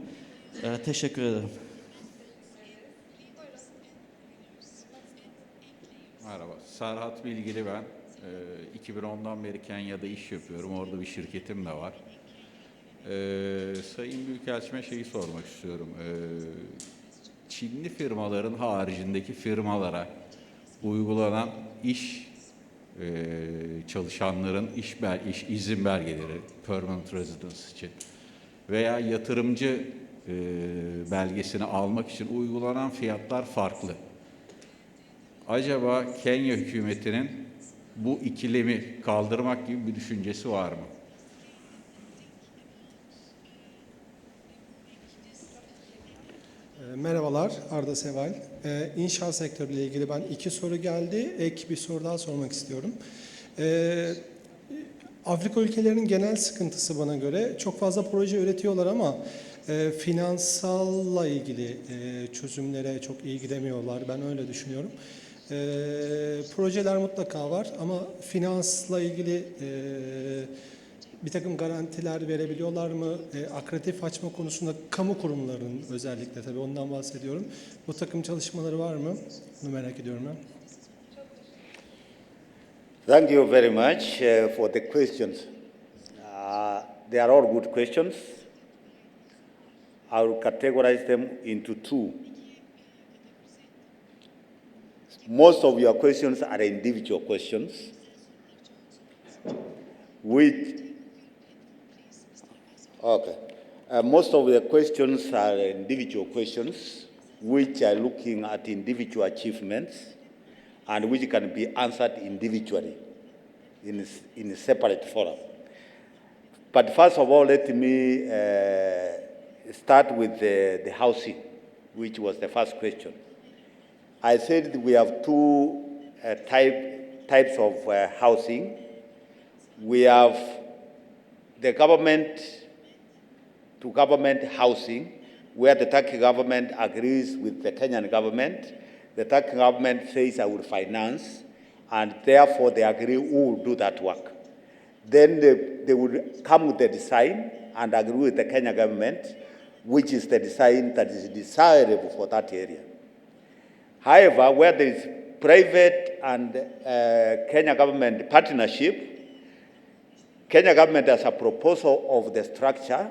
Teşekkür ederim. Merhaba, Serhat Bilgili ben. 2010'dan beri Kenya'da iş yapıyorum. Orada bir şirketim de var. Sayın Büyükelçime şeyi sormak istiyorum. Çinli firmaların haricindeki firmalara uygulanan iş çalışanların iş izin belgeleri, permanent residence için veya yatırımcı belgesini almak için uygulanan fiyatlar farklı. Acaba Kenya hükümetinin bu ikilemi kaldırmak gibi bir düşüncesi var mı? Merhabalar, Arda Seval. İnşaat sektörüyle ilgili ben 2 soru geldi. Ek bir soru daha sormak istiyorum. Afrika ülkelerinin genel sıkıntısı bana göre çok fazla proje üretiyorlar ama Finansalla ilgili çözümlere çok ilgilemiyorlar. Ben öyle düşünüyorum. Projeler mutlaka var ama finansla ilgili bir takım garantiler verebiliyorlar mı? Akreditif açma konusunda kamu kurumlarının özellikle tabii ondan bahsediyorum. Bu takım çalışmaları var mı? Bunu merak ediyorum ben. Thank you very much for the questions. They are all good questions. I will categorize them into two. Most of your questions are individual questions, most of the questions are individual questions, which are looking at individual achievements and which can be answered individually in a separate forum. But first of all, let me start with the housing, which was the first question. I said we have two types of housing. We have the government-to-government housing, where the Turkish government agrees with the Kenyan government. The Turkish government says, I will finance, and therefore they agree who will do that work. Then they would come with the design and agree with the Kenya government, which is the design that is desirable for that area. However, where there is private and Kenya government partnership, Kenya government has a proposal of the structure,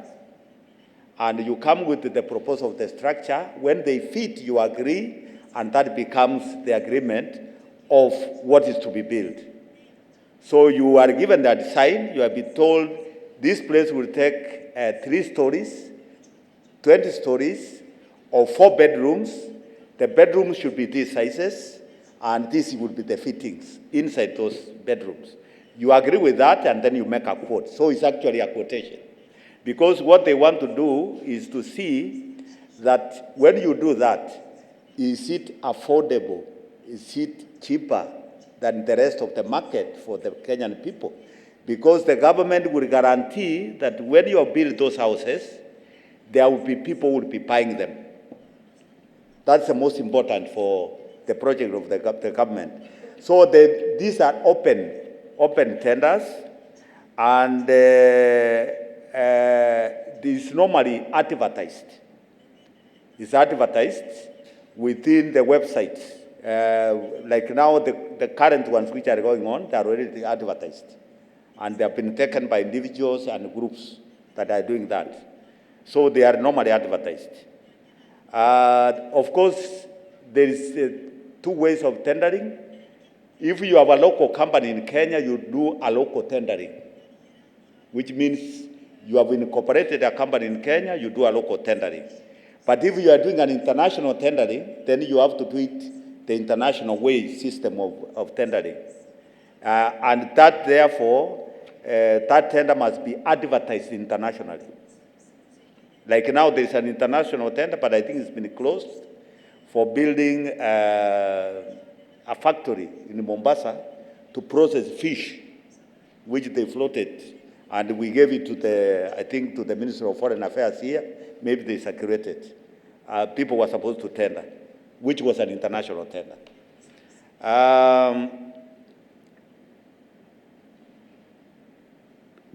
and you come with the proposal of the structure. When they fit, you agree, and that becomes the agreement of what is to be built. So you are given the design, you have been told this place will take 3 stories, 20 stories, or 4 bedrooms. The bedrooms should be these sizes, and this will be the fittings inside those bedrooms. You agree with that, and then you make a quote. So it's actually a quotation. Because what they want to do is to see that when you do that, is it affordable? Is it cheaper than the rest of the market for the Kenyan people? Because the government will guarantee that when you build those houses, there will be people who will be buying them. That's the most important for the project of the government. So these are open tenders, and this is normally advertised. It's advertised within the websites. Like now, the current ones which are going on, they are already advertised. And they have been taken by individuals and groups that are doing that. So they are normally advertised. Of course, there is 2 ways of tendering. If you have a local company in Kenya, you do a local tendering, which means you have incorporated a company in Kenya, you do a local tendering. But if you are doing an international tendering, then you have to do it the international way system of tendering. And that, therefore, that tender must be advertised internationally. Like now, there's an international tender, but I think it's been closed for building a factory in Mombasa to process fish, which they floated. And we gave it to the Minister of Foreign Affairs here. Maybe they circulated. People were supposed to tender, which was an international tender.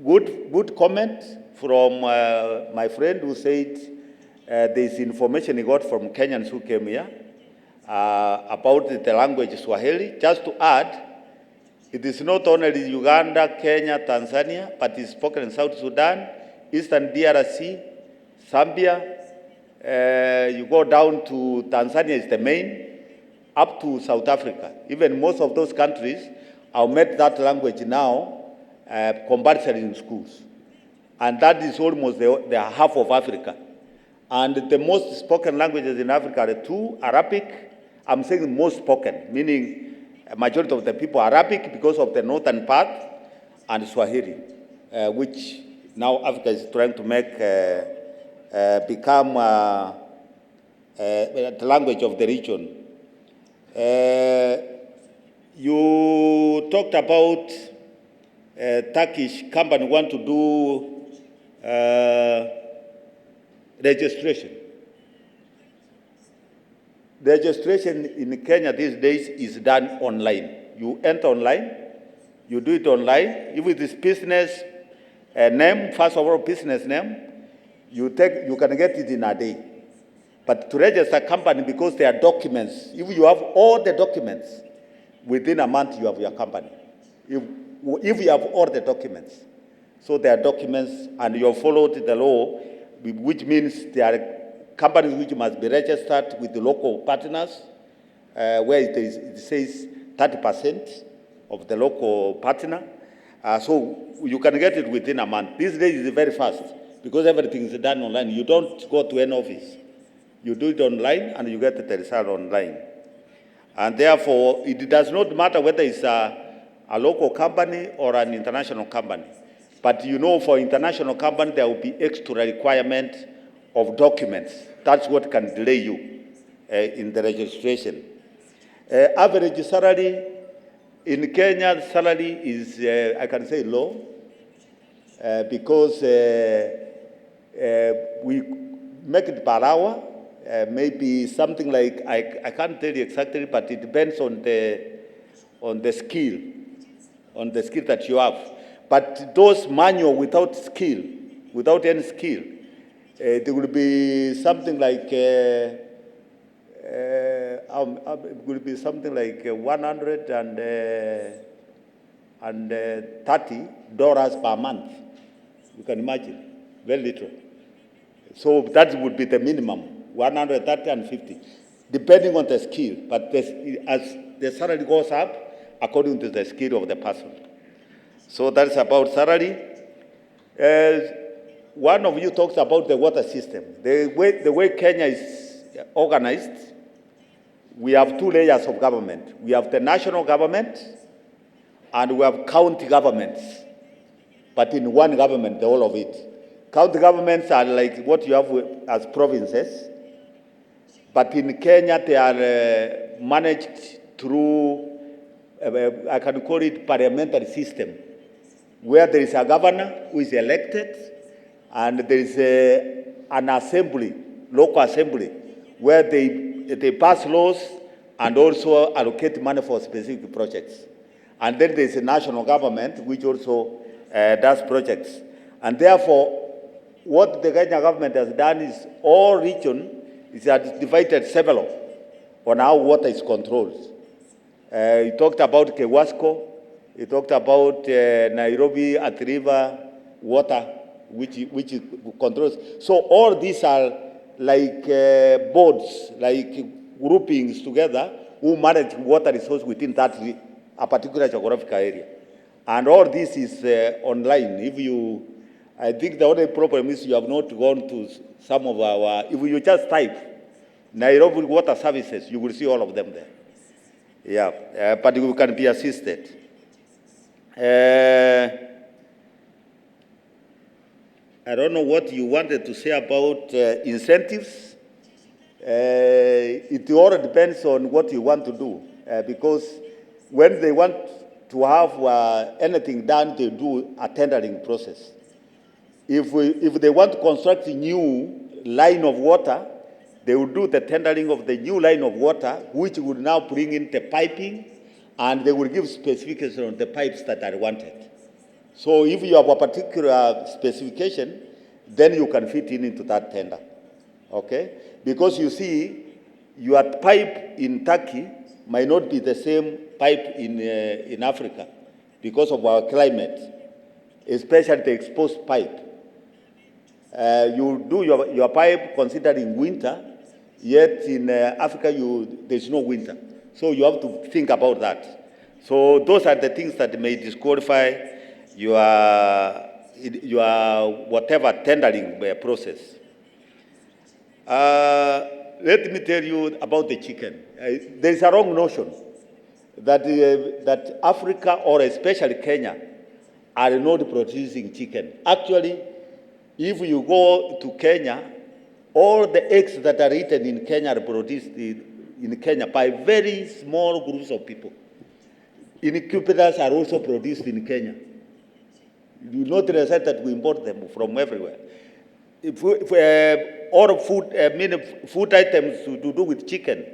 Good comment from my friend who said there's information he got from Kenyans who came here about the language Swahili. Just to add, it is not only Uganda, Kenya, Tanzania, but it's spoken in South Sudan, Eastern DRC, Zambia. You go down to Tanzania is the main, up to South Africa. Even most of those countries have made that language now compulsory in schools. And that is almost the half of Africa. And the most spoken languages in Africa are 2, Arabic. I'm saying most spoken, meaning a majority of the people are Arabic because of the northern part, and Swahili, which now Africa is trying to make become the language of the region. You talked about Turkish company want to do registration. Registration in Kenya these days is done online. You enter online, you do it online. If it is business name, first of all, business name, you can get it in a day. But to register a company, because there are documents, if you have all the documents, within a month you have your company. If you have all the documents. So there are documents and you have followed the law, which means there are companies which must be registered with the local partners, where it says 30% of the local partner. So you can get it within a month. These days it's very fast because everything is done online. You don't go to any office. You do it online and you get the result online. And therefore, it does not matter whether it's a local company or an international company. But you know, for international company, there will be extra requirement of documents. That's what can delay you in the registration. Average salary in Kenya, salary is, I can say, low, because we make it per hour, maybe something like, I can't tell you exactly, but it depends on the skill that you have. But those manual without skill, without any skill, there will be something like $130 per month. You can imagine, very little. So that would be the minimum, 130 and 50, depending on the skill. But as the salary goes up, according to the skill of the person. So that's about salary. One of you talks about the water system. The way Kenya is organized, we have two layers of government. We have the national government and we have county governments, but in one government, the whole of it. County governments are like what you have as provinces, but in Kenya they are managed through, I can call it parliamentary system, where there is a governor who is elected, and there is an assembly, local assembly, where they pass laws and also allocate money for specific projects. And then there is a national government which also does projects. And therefore, what the Kenya government has done is all region is divided several on how water is controlled. He talked about Kewasco. He talked about Nairobi at River water, which controls. So all these are like boards, like groupings together who manage water resource within a particular geographical area. And all this is online. I think the only problem is you have not gone to some of our, if you just type Nairobi water services, you will see all of them there. Yeah, but you can be assisted. I don't know what you wanted to say about incentives. It all depends on what you want to do, because when they want to have anything done, they do a tendering process. If they want to construct a new line of water, they will do the tendering of the new line of water, which would now bring in the piping, and they will give specifications on the pipes that are wanted. So if you have a particular specification, then you can fit into that tender, okay? Because you see, your pipe in Turkey might not be the same pipe in Africa because of our climate, especially the exposed pipe. You do your pipe considering winter, yet in Africa there's no winter. So you have to think about that. So those are the things that may disqualify your whatever tendering process. Let me tell you about the chicken. There is a wrong notion that Africa, or especially Kenya, are not producing chicken. Actually, if you go to Kenya, all the eggs that are eaten in Kenya are produced in Kenya by very small groups of people. Incubators are also produced in Kenya. You not realize that we import them from everywhere. all food items to do with chicken,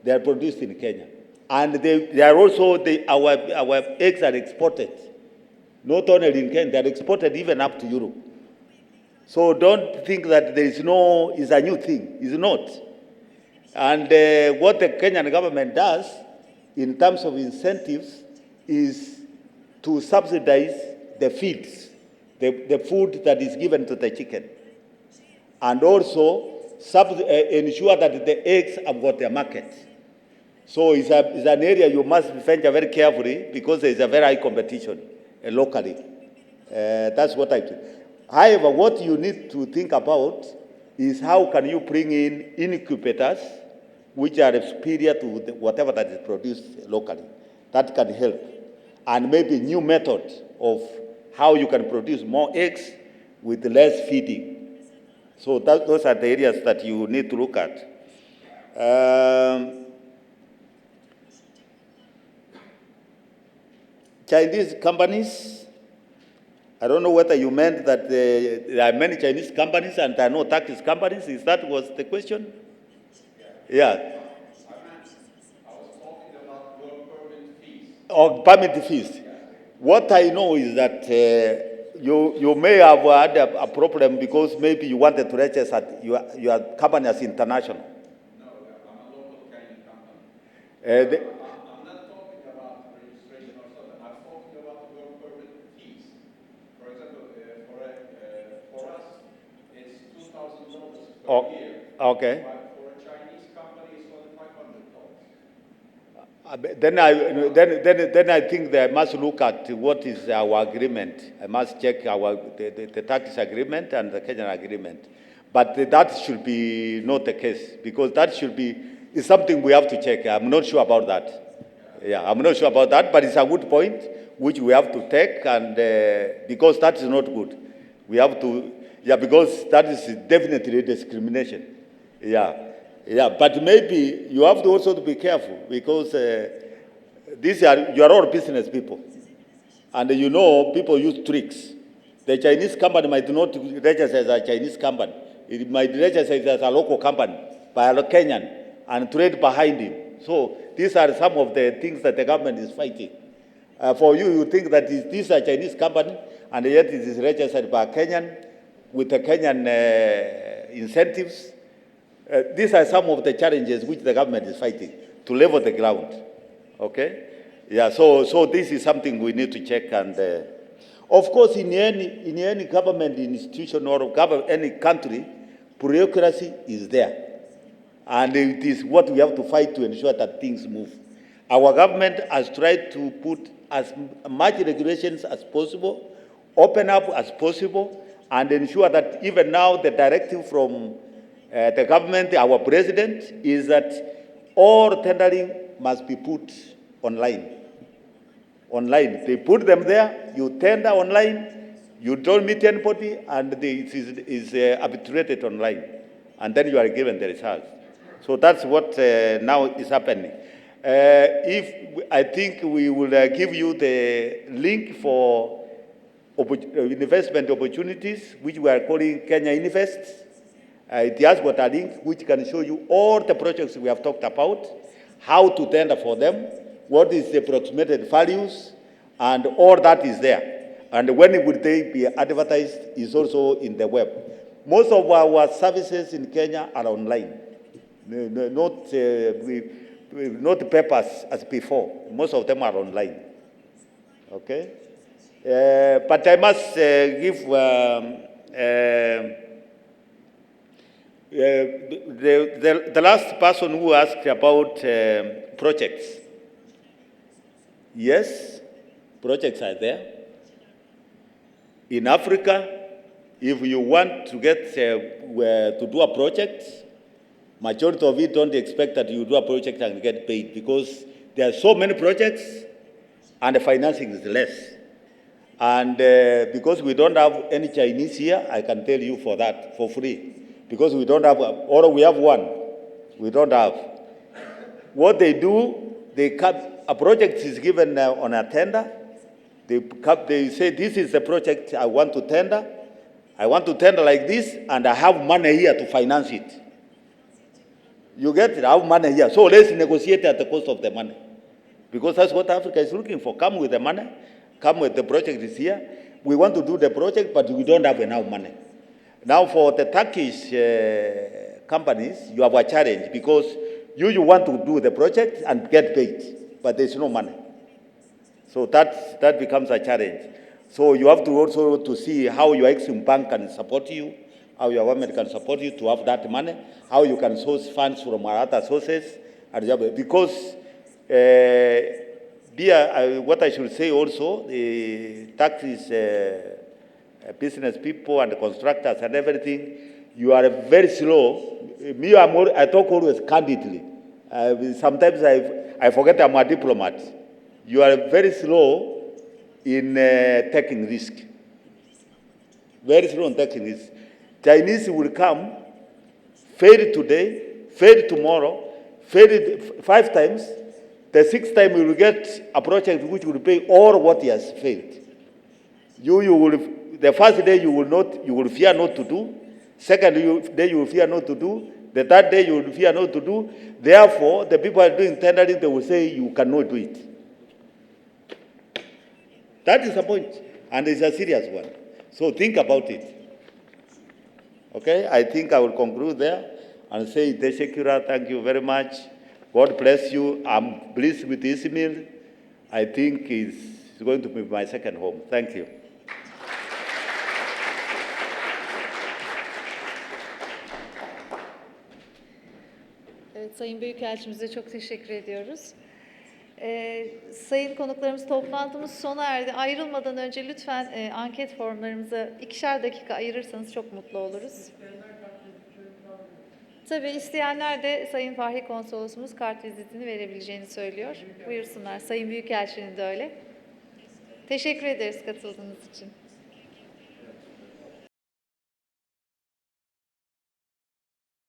they are produced in Kenya. And they are also, our eggs are exported. Not only in Kenya, they are exported even up to Europe. So don't think that there is is a new thing. It's not. And what the Kenyan government does in terms of incentives is to subsidize the feeds, the food that is given to the chicken. And also ensure that the eggs have got a market. So it's an area you must venture very carefully because there is a very high competition locally. That's what I think. However, what you need to think about is how can you bring in incubators which are superior to whatever that is produced locally. That can help. And maybe new method of how you can produce more eggs with less feeding. So those are the areas that you need to look at. Chinese companies, I don't know whether you meant that there are many Chinese companies and there are no Turkish companies. Is that was the question? Yeah. I was talking about work permit fees. Or permit fees. What I know is that you may have had a problem because maybe you wanted to register your company as international. No, I'm a local Kenyan company. I'm not talking about registration or something. I'm talking about work permit fees. For example, for us, it's $2,000 per year. Okay. But for a Chinese company, it's only $500. Then I think they must look at what is our agreement. I must check the Turkish agreement and the Kenyan agreement. But that should be not the case because that should be is something we have to check. I'm not sure about that. Yeah, I'm not sure about that, but it's a good point which we have to take and because that is not good. We have to, because that is definitely discrimination. Yeah, but maybe you have to also to be careful because you are all business people. And people use tricks. The Chinese company might not register as a Chinese company. It might register as a local company by a Kenyan and trade behind him. So these are some of the things that the government is fighting. For you think that this is a Chinese company and yet it is registered by a Kenyan with the Kenyan incentives. These are some of the challenges which the government is fighting to level the ground. Okay? Yeah, so this is something we need to check. And of course, in any government institution or any country, bureaucracy is there. And it is what we have to fight to ensure that things move. Our government has tried to put as much regulations as possible, open up as possible, and ensure that even now the directive from the government, our president, is that all tendering must be put online. They put them there, you tender online, you don't meet anybody, and it is arbitrated online. And then you are given the results. So that's what now is happening. I think we will give you the link for investment opportunities, which we are calling Kenya Invest. It has got a link which can show you all the projects we have talked about, how to tender for them, what is the approximated values, and all that is there. And when would they be advertised is also in the web. Most of our services in Kenya are online, not papers as before. Most of them are online. Okay? But I must give the last person who asked about projects. Yes, projects are there. In Africa, if you want to get to do a project, majority of it don't expect that you do a project and get paid because there are so many projects and the financing is less. And because we don't have any Chinese here, I can tell you for that, for free. Because we don't have, or we have one, we don't have. What they do, a project is given on a tender. They say, this is the project I want to tender. I want to tender like this, and I have money here to finance it. You get it? I have money here. So let's negotiate at the cost of the money. Because that's what Africa is looking for. Come with the money. Come with the project is here. We want to do the project, but we don't have enough money. Now for the Turkish companies, you have a challenge because you want to do the project and get paid, but there's no money. So that becomes a challenge. So you have to also to see how your Exim Bank can support you, how your government can support you to have that money, how you can source funds from other sources. Because what I should say also, the taxes, business people and the constructors and everything, you are very slow. Me, I talk always candidly. Sometimes I forget I'm a diplomat. You are very slow in taking risk. Very slow in taking risk. Chinese will come, fail today, fail tomorrow, fail 5 times. The 6th time you will get a project which will pay all what he has failed. You will, the first day you will fear not to do. Second day you will fear not to do. The third day you will fear not to do. Therefore, the people are doing tendering, they will say you cannot do it. That is the point, and it's a serious one. So think about it. Okay, I think I will conclude there and say, Teshekura, thank you very much. God bless you. I'm pleased with Izmir. I think it's going to be my second home. Thank you. Evet, Sayın Büyükelçimize çok teşekkür ediyoruz. Sayın konuklarımız, toplantımız sona erdi. Ayrılmadan önce lütfen anket formlarımıza 2'şer dakika ayırırsanız çok mutlu oluruz. Tabii isteyenler de Sayın Fahri Konsolosumuz kart vizitini verebileceğini söylüyor. Buyursunlar. Sayın Büyükelçinin de öyle. Teşekkür ederiz katıldığınız için.